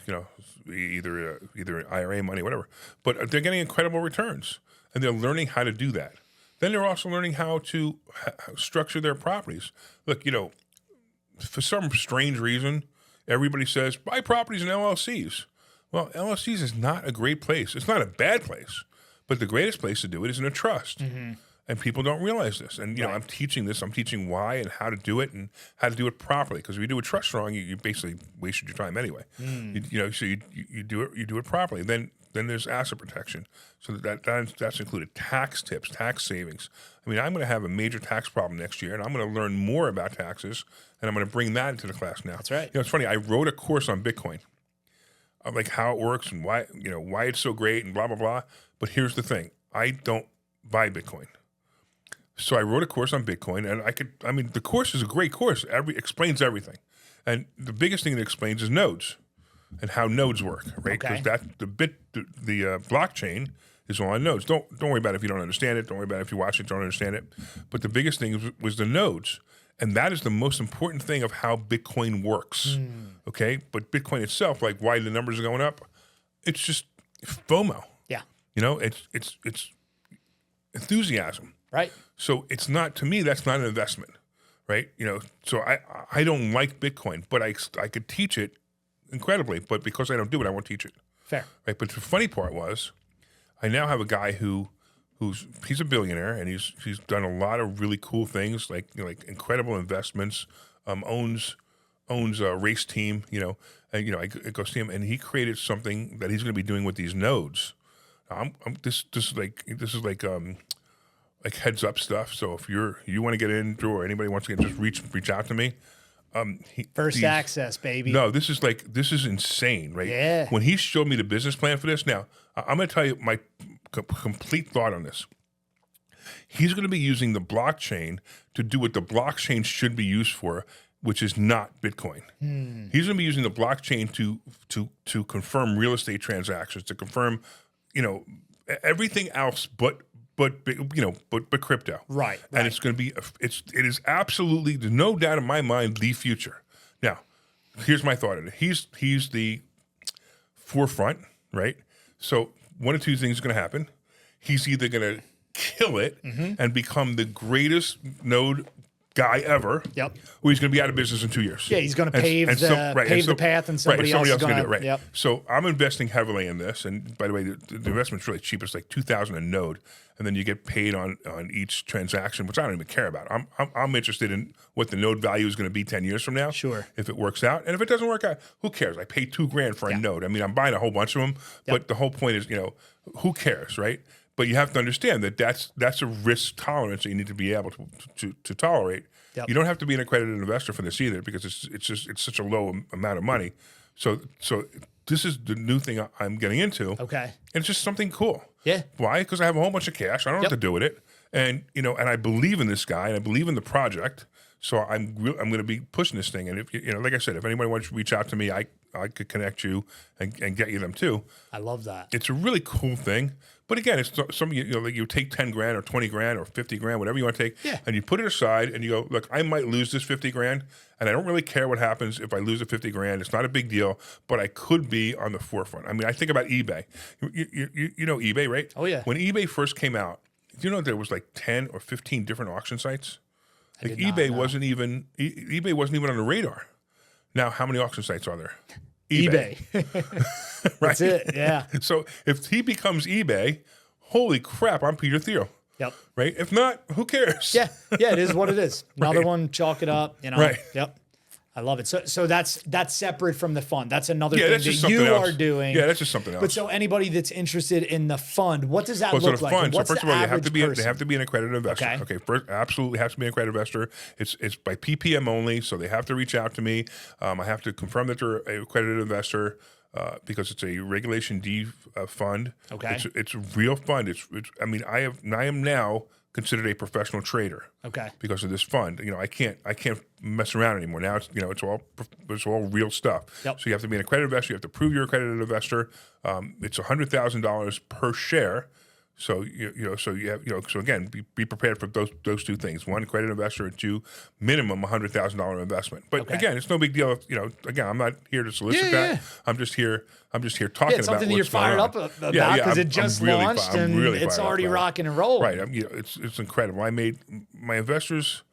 Either IRA money, whatever. But they're getting incredible returns, and they're learning how to do that. Then they're also learning how to structure their properties. Look, for some strange reason, everybody says, buy properties in LLCs. Well, LLCs is not a great place. It's not a bad place, but the greatest place to do it is in a trust. Mm-hmm. And people don't realize this. And, I'm teaching this. I'm teaching why and how to do it and how to do it properly. Because if you do a trust wrong, you basically wasted your time anyway. So you do it properly. Then there's asset protection. So that's included tax tips, tax savings. I'm going to have a major tax problem next year, and I'm going to learn more about taxes, and I'm going to bring that into the class now. That's right. It's funny. I wrote a course on Bitcoin, how it works and why it's so great and blah blah blah. But here's the thing: I don't buy Bitcoin. So I wrote a course on Bitcoin, and the course is a great course. Explains everything. And the biggest thing it explains is nodes and how nodes work, right? Because the blockchain is all on nodes. Don't worry about it if you don't understand it. Don't worry about it if you watch it, don't understand it. But the biggest thing was the nodes. And that is the most important thing of how Bitcoin works, okay? But Bitcoin itself, why the numbers are going up, it's just FOMO. Yeah. It's enthusiasm. Right. So it's not, to me, that's not an investment, right? So I don't like Bitcoin, but I could teach it incredibly, but because I don't do it, I won't teach it. Fair. Right. But the funny part was, I now have a guy he's a billionaire, and he's done a lot of really cool things, like incredible investments, owns a race team, and I go see him, and he created something that he's going to be doing with these nodes. This is like heads up stuff. So if you want to get in, or anybody wants to get, just reach out to me. First access, baby. No, this is insane, right? Yeah. When he showed me the business plan for this, now I'm going to tell you my complete thought on this. He's going to be using the blockchain to do what the blockchain should be used for, which is not Bitcoin. He's going to be using the blockchain to confirm real estate transactions, to confirm, everything else but crypto. Right. And it's going to be it is absolutely, there's no doubt in my mind, the future. Now, here's my thought on it. He's the forefront, right? So one of two things is going to happen. He's either going to kill it and become the greatest node guy ever. Yep. Or he's going to be out of business in 2 years. Yeah, he's going to pave the path, and somebody else is going to do it. Right. Yep. So I'm investing heavily in this, and by the way, the investment's really cheap. It's like $2,000 a node, and then you get paid on each transaction, which I don't even care about. I'm interested in what the node value is going to be 10 years from now. Sure. If it works out, and if it doesn't work out, who cares? I paid $2,000 for a node. I mean, I'm buying a whole bunch of them, but the whole point is, who cares, right? But you have to understand that that's a risk tolerance that you need to be able to tolerate. Yep. You don't have to be an accredited investor for this either, because it's such a low amount of money. So this is the new thing I'm getting into. Okay. And it's just something cool. Yeah. Why? Because I have a whole bunch of cash. I don't know what to do with it. And and I believe in this guy, and I believe in the project. So I'm going to be pushing this thing. And if like I said, if anybody wants to reach out to me, I could connect you and get you them too. I love that. It's a really cool thing. But again, it's some like you take $10,000 or $20,000 or $50,000, whatever you want to take, and you put it aside and you go, look, I might lose this $50,000, and I don't really care what happens if I lose the $50,000. It's not a big deal, but I could be on the forefront. I mean, I think about eBay. You know eBay, right? Oh yeah. When eBay first came out, there was like 10 or 15 different auction sites. Like eBay wasn't even on the radar. Now, how many auction sites are there? eBay. Right? That's it. Yeah. So if he becomes eBay, holy crap, I'm Peter Thiel. Yep. Right? If not, who cares? Yeah. Yeah, it is what it is. Another one, chalk it up, Right. Yep. I love it. So that's separate from the fund. That's another thing that's that just you something else. are doing. Yeah, that's just something else. But so anybody that's interested in the fund, what does that so look the like? fund, so What's first the of all, they average have to be an accredited investor. Okay. First, absolutely have to be an accredited investor. It's by PPM only, so they have to reach out to me. I have to confirm that they're an accredited investor. Because it's a Regulation D fund. Okay. It's a real fund. I am now considered a professional trader. Okay. Because of this fund. I can't mess around anymore. Now it's all real stuff. Yep. So you have to be an accredited investor. You have to prove you're an accredited investor. It's $100,000 per share. So so again, be prepared for those two things: one, accredited investor, and two, minimum $100,000 investment. But again, it's no big deal. Again, I'm not here to solicit that. Yeah. I'm just here talking it's about something that you're fired up about because it just launched and it's already rocking and rolling. Right. It's incredible. I made my investors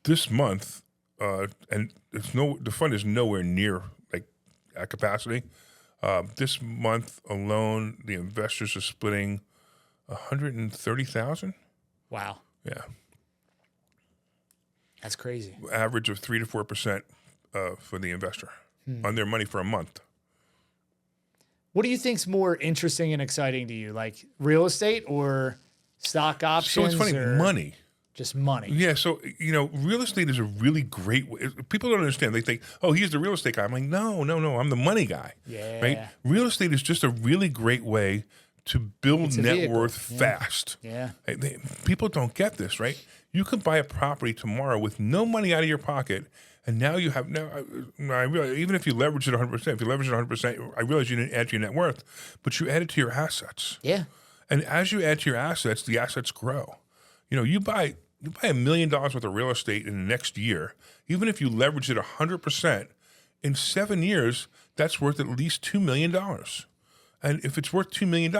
this month, and the fund is nowhere near like at capacity. This month alone, the investors are splitting 130,000. Wow. Yeah. That's crazy. Average of 3 to 4% for the investor on their money for a month. What do you think's more interesting and exciting to you, like real estate or stock options? So it's funny, money. Just money. Yeah. So real estate is a really great way. People don't understand. They think, oh, he's the real estate guy. I'm like, no. I'm the money guy. Yeah. Right. Real estate is just a really great way to build net worth fast. Yeah. People don't get this, right? You could buy a property tomorrow with no money out of your pocket, and now you have I realize, even if you leverage it 100%, I realize you didn't add to your net worth, but you added to your assets. Yeah. And as you add to your assets, the assets grow. You buy $1 million worth of real estate in the next year, even if you leverage it 100%, in 7 years, that's worth at least $2 million. And if it's worth $2 million,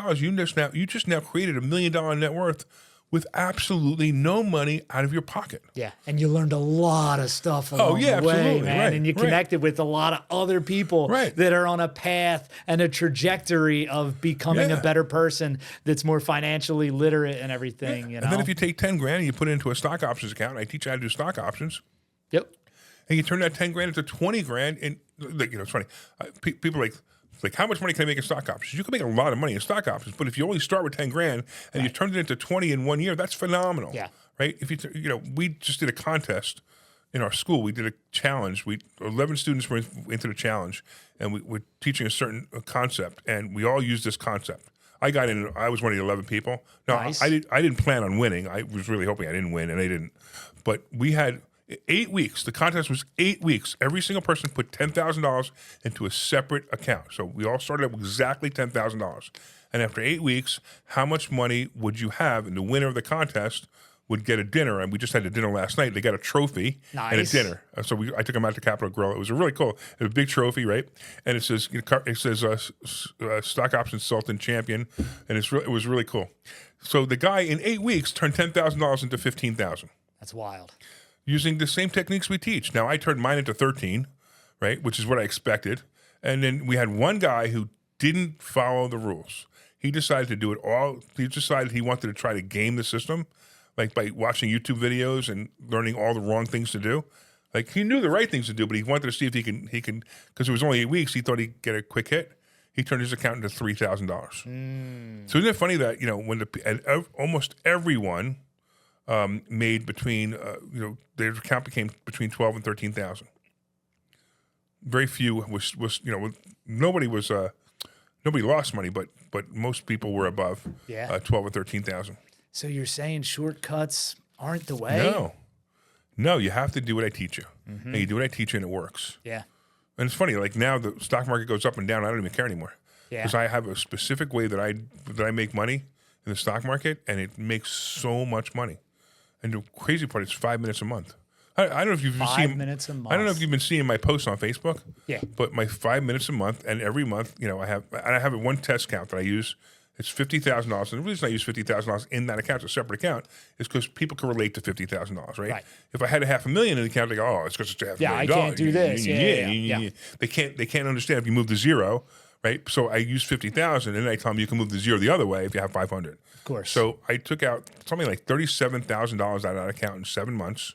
you just now created $1 million net worth with absolutely no money out of your pocket. Yeah, and you learned a lot of stuff along the way, absolutely, man. right, and you connected with a lot of other people that are on a path and a trajectory of becoming a better person that's more financially literate and everything. And then if you take $10,000 and you put it into a stock options account, and I teach you how to do stock options. Yep. And you turn that $10,000 into $20,000, and it's funny. People are like, how much money can I make in stock options? You can make a lot of money in stock options, but if you only start with $10,000 and you turn it into 20 in 1 year, that's phenomenal. Yeah. Right. If we just did a contest in our school. We did a challenge. 11 students were into the challenge, and we're teaching a certain concept, and we all used this concept. I got in. I was one of the 11 people. No, nice. I didn't plan on winning. I was really hoping I didn't win, and they didn't. But we had 8 weeks. The contest was 8 weeks. Every single person put $10,000 into a separate account. So we all started up with exactly $10,000. And after 8 weeks, how much money would you have? And the winner of the contest would get a dinner. And we just had a dinner last night. They got a trophy and a dinner. So I took them out to Capitol Grill. It was a really cool. It was a big trophy, right? And it says stock option Sultan champion, and it was really cool. So the guy in 8 weeks turned $10,000 into $15,000. That's wild. Using the same techniques we teach. Now I turned mine into 13, right? Which is what I expected. And then we had one guy who didn't follow the rules. He decided to do it all. He decided he wanted to try to game the system, like by watching YouTube videos and learning all the wrong things to do. Like he knew the right things to do, but he wanted to see if he can, because it was only 8 weeks, he thought he'd get a quick hit. He turned his account into $3,000. So isn't it funny that, when almost everyone made between, their account became between 12 and 13,000. Very few nobody lost money, but most people were above 12 or 13,000. So you're saying shortcuts aren't the way? No, you have to do what I teach you. And you do what I teach you and it works. Yeah. And it's funny, like now the stock market goes up and down, I don't even care anymore. Yeah. Because I have a specific way that I make money in the stock market, and it makes so much money. And the crazy part is 5 minutes a month. I don't know if you've been seeing 5 minutes a month. I don't know if you've been seeing my posts on Facebook. Yeah. But my 5 minutes a month, and every month, I have one test count that I use. It's $50,000, and the reason I use $50,000 in that account, it's a separate account, is because people can relate to $50,000, right? If I had $500,000 in the account, they go, "Oh, it's because it's $500,000." Yeah, I can't do this. Yeah. They can't understand if you move to zero, right? So I use $50,000, and then I tell them you can move the zero the other way if you have $500,000. Of course. So I took out something like $37,000 out of that account in 7 months,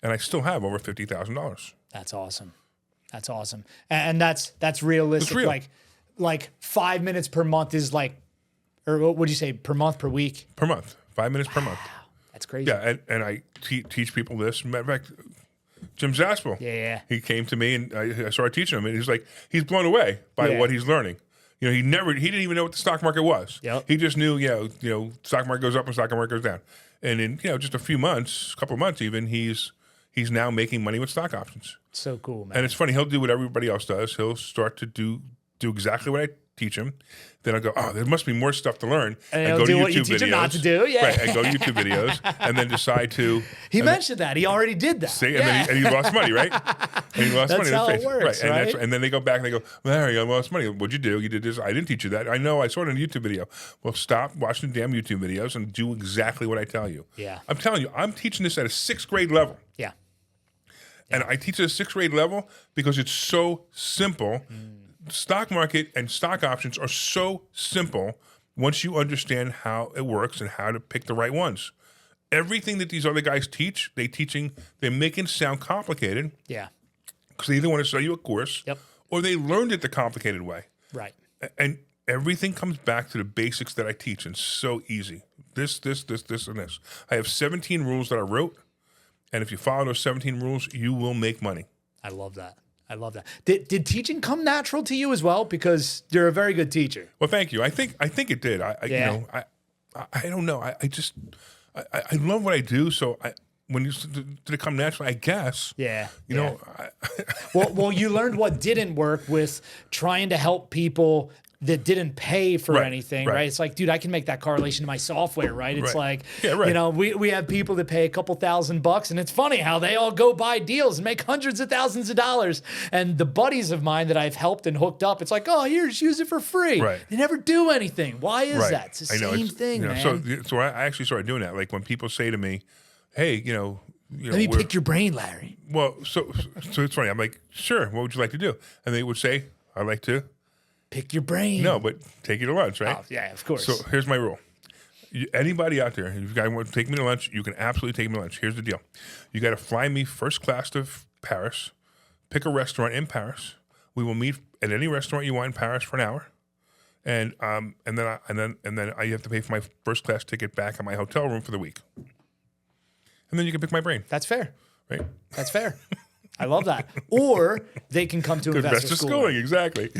and I still have over $50,000. That's awesome. That's awesome, and that's realistic. It's real. Like 5 minutes per month is like, or what would you say, per month, per week? Per month, 5 minutes per month. That's crazy. Yeah, and I teach people this. Matter of fact, Jim Zaspel. Yeah. He came to me and I started teaching him, and he's blown away by what he's learning. He didn't even know what the stock market was. Yep. He just knew, stock market goes up and stock market goes down. And in just a couple of months even, he's now making money with stock options. So cool, man. And it's funny, he'll do what everybody else does. He'll start to do exactly what I teach him. Then I'll go, oh, there must be more stuff to learn. And go he'll to do YouTube what you teach videos. him not to do. Yeah. Right, and go to YouTube videos and then decide to. He mentioned that. He already did that. See, and he lost money, right? And he lost money. That's how it works, right? And then they go back and they go, Larry, I lost money. What'd you do? You did this. I didn't teach you that. I know. I saw it in a YouTube video. Well, stop watching the damn YouTube videos and do exactly what I tell you. Yeah. I'm telling you, I'm teaching this at a 6th grade level. Yeah. And I teach at a 6th grade level because it's so simple. Stock market and stock options are so simple once you understand how it works and how to pick the right ones. Everything that these other guys teach, they're making it sound complicated. Yeah. Because they either want to sell you a course or they learned it the complicated way. Right. And everything comes back to the basics that I teach, and it's so easy. This, and this. I have 17 rules that I wrote, and if you follow those 17 rules, you will make money. I love that. Did teaching come natural to you as well? Because you're a very good teacher. Well, thank you. I think it did. I don't know. I love what I do. So did it come naturally? I guess. Yeah. You know. Well, you learned what didn't work with trying to help people that didn't pay for anything, right? It's like, dude, I can make that correlation to my software, right? It's like, we have people that pay a couple $1,000, and it's funny how they all go buy deals and make hundreds of thousands of dollars. And the buddies of mine that I've helped and hooked up, it's like, oh, here, just use it for free. Right. They never do anything. Why is that? It's the same thing, man. So I actually started doing that. Like when people say to me, hey, let me pick your brain, Larry. Well, so it's funny. I'm like, sure, what would you like to do? And they would say, I'd like to pick your brain. No, but take you to lunch, right? Oh, yeah, of course. So here's my rule. Anybody out there, if you guys want to take me to lunch, you can absolutely take me to lunch. Here's the deal. You got to fly me first class to Paris, pick a restaurant in Paris. We will meet at any restaurant you want in Paris for an hour. And then I have to pay for my first class ticket back at my hotel room for the week. And then you can pick my brain. That's fair. Right? That's fair. I love that. Or they can come to Investor Schooling, exactly.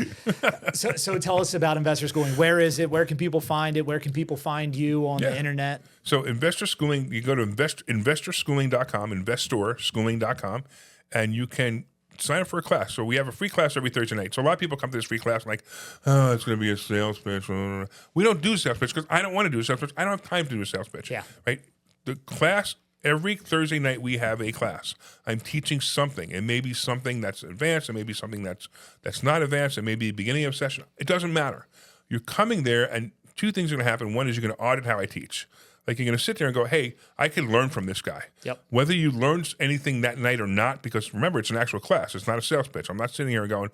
So tell us about Investor Schooling. Where is it? Where can people find it? Where can people find you on the internet? So Investor Schooling, you go to investorschooling.com, investorschooling.com, and you can sign up for a class. So we have a free class every Thursday night. So a lot of people come to this free class like, oh, it's going to be a sales pitch. We don't do sales pitch because I don't want to do a sales pitch. I don't have time to do a sales pitch. Yeah. Right? The class, every Thursday night we have a class. I'm teaching something. It may be something that's advanced. It may be something that's not advanced. It may be the beginning of a session. It doesn't matter. You're coming there and two things are going to happen. One is you're going to audit how I teach. Like you're going to sit there and go, hey, I can learn from this guy. Yep. Whether you learned anything that night or not, because remember, it's an actual class. It's not a sales pitch. I'm not sitting here and going,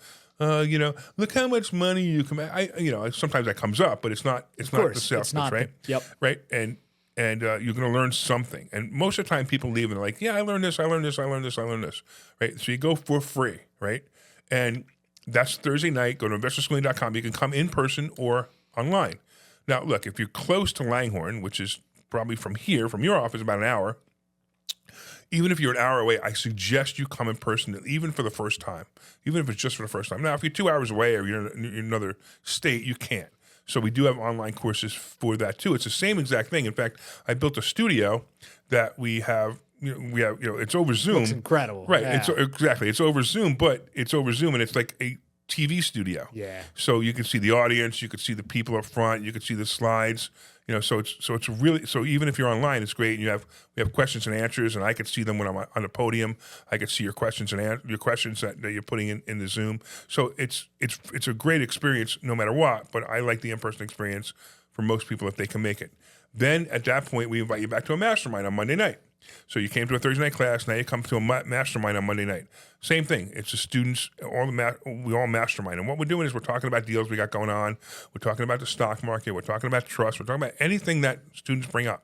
look how much money you can make. Sometimes that comes up, but it's not the sales pitch, right? Yep. Right. And you're going to learn something. And most of the time people leave and they're like, yeah, I learned this, I learned this, I learned this, I learned this. Right. So you go for free, right? And that's Thursday night. Go to investorschooling.com. You can come in person or online. Now, look, if you're close to Langhorne, which is probably from your office, about an hour. Even if you're an hour away, I suggest you come in person, even for the first time, even if it's just for the first time. Now, if you're 2 hours away or you're in another state, you can't. So we do have online courses for that too. It's the same exact thing. In fact, I built a studio that we have. It's over Zoom. It's incredible, right? Yeah. It's over Zoom, but it's over Zoom, and it's like a TV studio. Yeah. So you can see the audience, you can see the people up front, you can see the slides. So it's really, so even if you're online, it's great. And we have questions and answers, and I can see them when I'm on the podium. I can see your questions and your questions that you're putting in the Zoom. So it's a great experience no matter what. But I like the in-person experience for most people if they can make it. Then at that point, we invite you back to a mastermind on Monday night. So you came to a Thursday night class, now you come to a mastermind on Monday night. Same thing. It's the students, we all mastermind. And what we're doing is we're talking about deals we got going on. We're talking about the stock market. We're talking about trust. We're talking about anything that students bring up.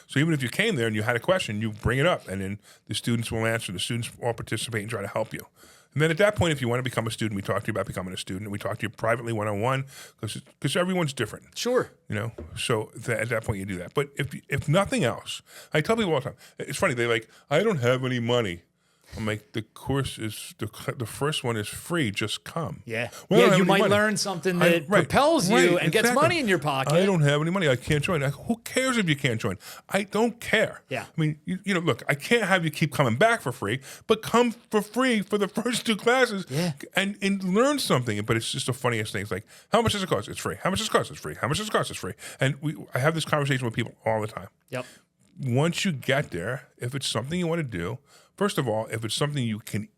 So even if you came there and you had a question, you bring it up, and then the students will answer. The students all participate and try to help you. And then at that point, if you want to become a student, we talk to you about becoming a student. And we talk to you privately, one-on-one, because everyone's different. Sure. So at that point, you do that. But if nothing else, I tell people all the time, it's funny, they're like, I don't have any money. I'm like, the course is, the first one is free, just come. Yeah. Well, you might learn something that propels you and gets money in your pocket. I don't have any money. I can't join. Who cares if you can't join? I don't care. Yeah. I mean, look, I can't have you keep coming back for free, but come for free for the first two classes and learn something. But it's just the funniest thing. It's like, how much does it cost? It's free. How much does it cost? It's free. How much does it cost? It's free. And I have this conversation with people all the time. Yep. Once you get there, if it's something you want to do, first of all, if it's something you can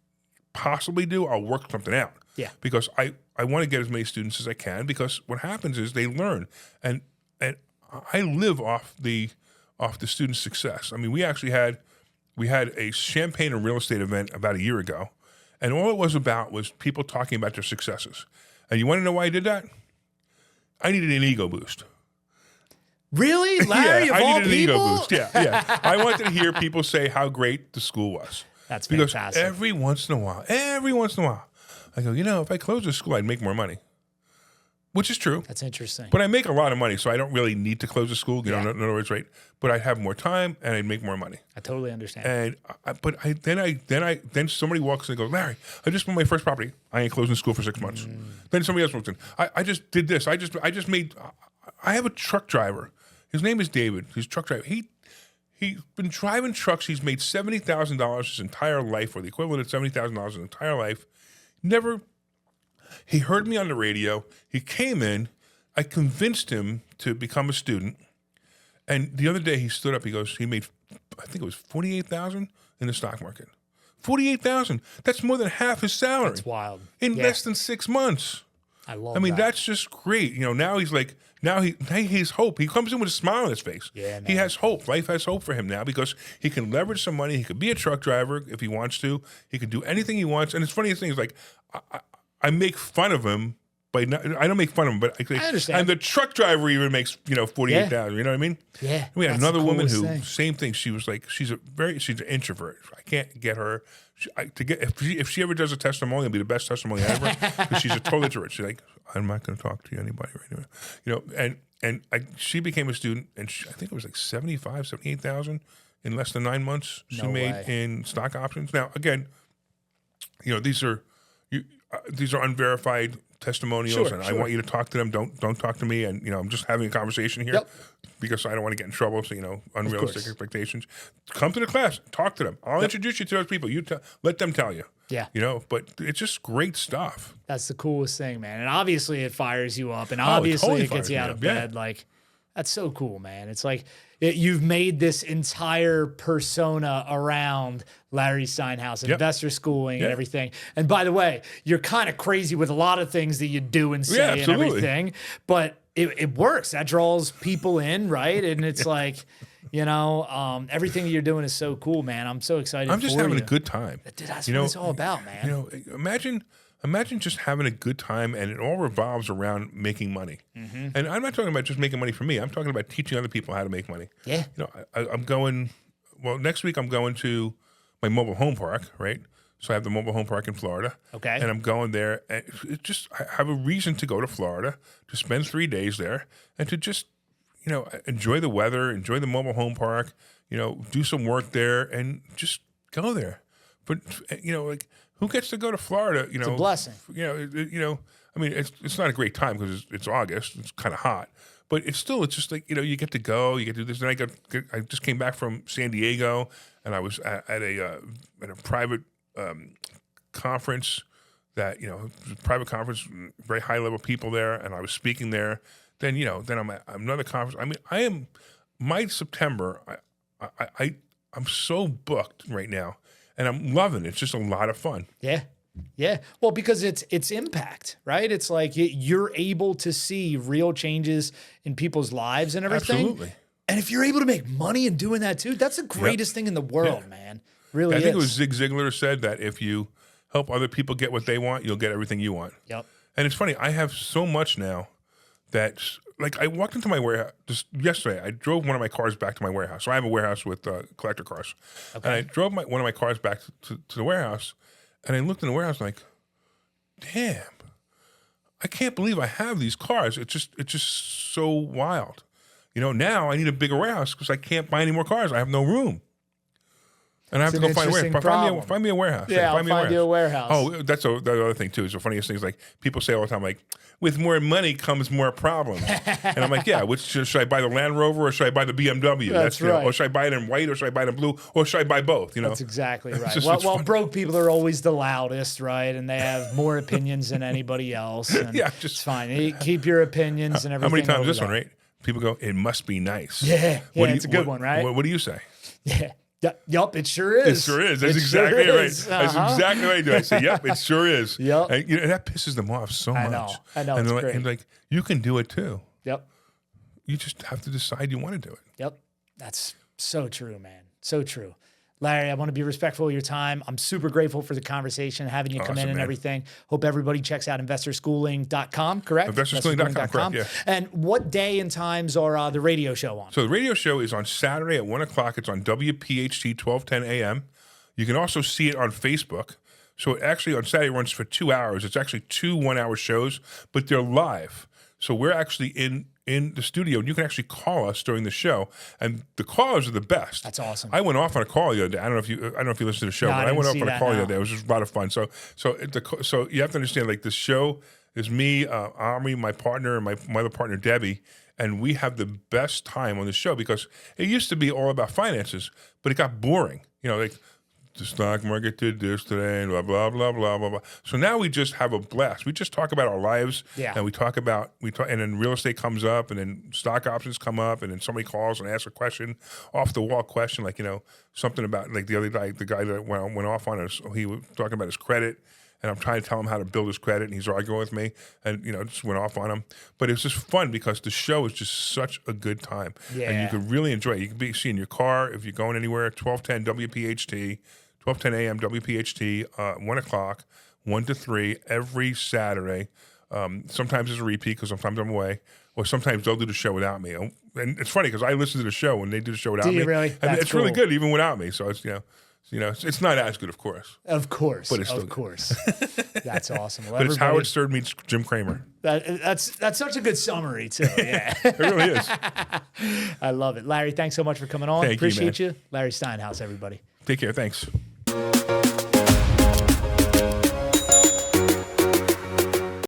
possibly do, I'll work something out. Yeah. Because I want to get as many students as I can, because what happens is they learn. And I live off the students' success. I mean, we had a champagne and real estate event about a year ago, and all it was about was people talking about their successes. And you want to know why I did that? I needed an ego boost. Really? Larry, I of all needed an people? ego boost. Yeah. I wanted to hear people say how great the school was. That's because fantastic. every once in a while, I go, if I closed the school, I'd make more money, which is true. That's interesting. But I make a lot of money, so I don't really need to close the school. In other words, right? But I'd have more time and I'd make more money. I totally understand. And then somebody walks in and goes, Larry, I just bought my first property. I ain't closing school for 6 months. Then somebody else walks in. I just did this. I just made. I have a truck driver. His name is David. He's a truck driver. He's been driving trucks. He's made $70,000 his entire life, or the equivalent of $70,000 his entire life. He heard me on the radio. He came in. I convinced him to become a student. And the other day he stood up. He goes, he made, I think it was $48,000 in the stock market. $48,000. That's more than half his salary. That's wild. In less than 6 months. I love. I mean, that's just great. Now he's like, now he has hope. He comes in with a smile on his face. Yeah, man. He has hope. Life has hope for him now because he can leverage some money. He could be a truck driver if he wants to. He can do anything he wants. And it's funniest thing is like, I make fun of him, but I don't make fun of him. But I understand. And the truck driver even makes $48,000. You know what I mean? Yeah. We had another woman who same thing. She was like, she's an introvert. I can't get her. If she ever does a testimony, it'll be the best testimony ever because she's a total introvert. She's like, I'm not going to talk to anybody right now. She became a student, and I think it was like 78,000 in less than 9 months she made in stock options. Now, again, these are unverified testimonials, and I want you to talk to them. Don't talk to me. And I'm just having a conversation here because I don't want to get in trouble. So unrealistic expectations. Come to the class, talk to them. I'll introduce you to those people. Let them tell you. Yeah. But it's just great stuff. That's the coolest thing, man. And obviously it fires you up, and obviously it gets you out of bed. Like, that's so cool, man. It's like you've made this entire persona around Larry Steinhouse, investor schooling and everything. And by the way, you're kind of crazy with a lot of things that you do and say and everything, but it works. That draws people in, right? And it's like, everything that you're doing is so cool, man. I'm so excited. I'm just having a good time. That's what it's all about, man. Imagine just having a good time, and it all revolves around making money. Mm-hmm. And I'm not talking about just making money for me. I'm talking about teaching other people how to make money. Yeah. Next week I'm going to my mobile home park, right? So I have the mobile home park in Florida. Okay. And I'm going there. And I have a reason to go to Florida, to spend 3 days there, and to just, enjoy the weather, enjoy the mobile home park, do some work there, and just go there. But, who gets to go to Florida? It's a blessing. I mean, it's not a great time because it's August. It's kind of hot. But it's just like, you get to go, you get to do this. And I just came back from San Diego, and I was at a private conference that, private conference, very high level people there, and I was speaking there. Then I'm at another conference. I mean, my September, I'm so booked right now, and I'm loving it. It's just a lot of fun. Yeah. Yeah. Well, because it's impact, right? It's like you're able to see real changes in people's lives and everything. Absolutely. And if you're able to make money in doing that too, that's the greatest thing in the world, man. Really, I think it was Zig Ziglar said that if you help other people get what they want, you'll get everything you want. Yep. And it's funny, I have so much now that, like, I walked into my warehouse just yesterday. I drove one of my cars back to my warehouse. So I have a warehouse with collector cars. Okay. And I drove one of my cars back to the warehouse, and I looked in the warehouse like, damn, I can't believe I have these cars. It's just so wild. Now I need a bigger warehouse because I can't buy any more cars. I have no room. And I have to go find a warehouse. Find me a warehouse. Yeah, I'll find you a warehouse. Oh, that's the other thing, too. Is the funniest thing is, like, people say all the time, like, with more money comes more problems. And I'm like, yeah, should I buy the Land Rover or should I buy the BMW? That's right. Or should I buy it in white or should I buy it in blue or should I buy both? That's exactly right. Well, broke people are always the loudest, right? And they have more opinions than anybody else. And it's fine. Keep your opinions and everything. How many times this one, right? People go, it must be nice. Yeah, it's a good one, right? What do you say? Yeah. Yup, it sure is. It sure is. That's exactly right. That's exactly what I do. I say, yep, it sure is. Yep. And, that pisses them off so much. I know. And it's great. And like, you can do it too. Yep. You just have to decide you want to do it. Yep. That's so true, man. So true. Larry, I want to be respectful of your time. I'm super grateful for the conversation, having you come in and everything. Hope everybody checks out investorschooling.com, correct? Investorschooling.com, correct, yeah. And what day and times are the radio show on? So the radio show is on Saturday at 1 o'clock. It's on WPHT 1210 AM. You can also see it on Facebook. So actually on Saturday it runs for 2 hours. It's actually 2 one-hour shows, but they're live. So we're actually in the studio, and you can actually call us during the show, and the callers are the best. That's awesome. I went off on a call the other day. I don't know if you listened to the show, but I went off on a call the other day. It was just a lot of fun. So you have to understand, like, the show is me, Omri, my partner, and my other partner Debbie, and we have the best time on the show because it used to be all about finances, but it got boring. Like, the stock market did this today, and blah, blah, blah, blah, blah, blah. So now we just have a blast. We just talk about our lives, and and then real estate comes up, and then stock options come up, and then somebody calls and asks a question, off-the-wall question, like, something about, like, the other guy, the guy that went off on us, he was talking about his credit, and I'm trying to tell him how to build his credit, and he's arguing with me, and, just went off on him. But it was just fun because the show is just such a good time. Yeah. And you can really enjoy it. You can be seeing your car, if you're going anywhere, 1210 WPHT, 12:10 a.m. WPHT, 1 o'clock, 1 to 3 every Saturday. Sometimes it's a repeat because sometimes I'm away, or sometimes they'll do the show without me. And it's funny because I listen to the show when they do the show without me. Do you really? And it's really good even without me. So it's it's not as good, of course. Of course, but it's still of course. That's awesome. Well, but it's Howard Stern meets Jim Cramer. That's such a good summary too. Yeah, it really is. I love it, Larry. Thanks so much for coming on. Appreciate you, Larry Steinhouse. Everybody, take care. Thanks.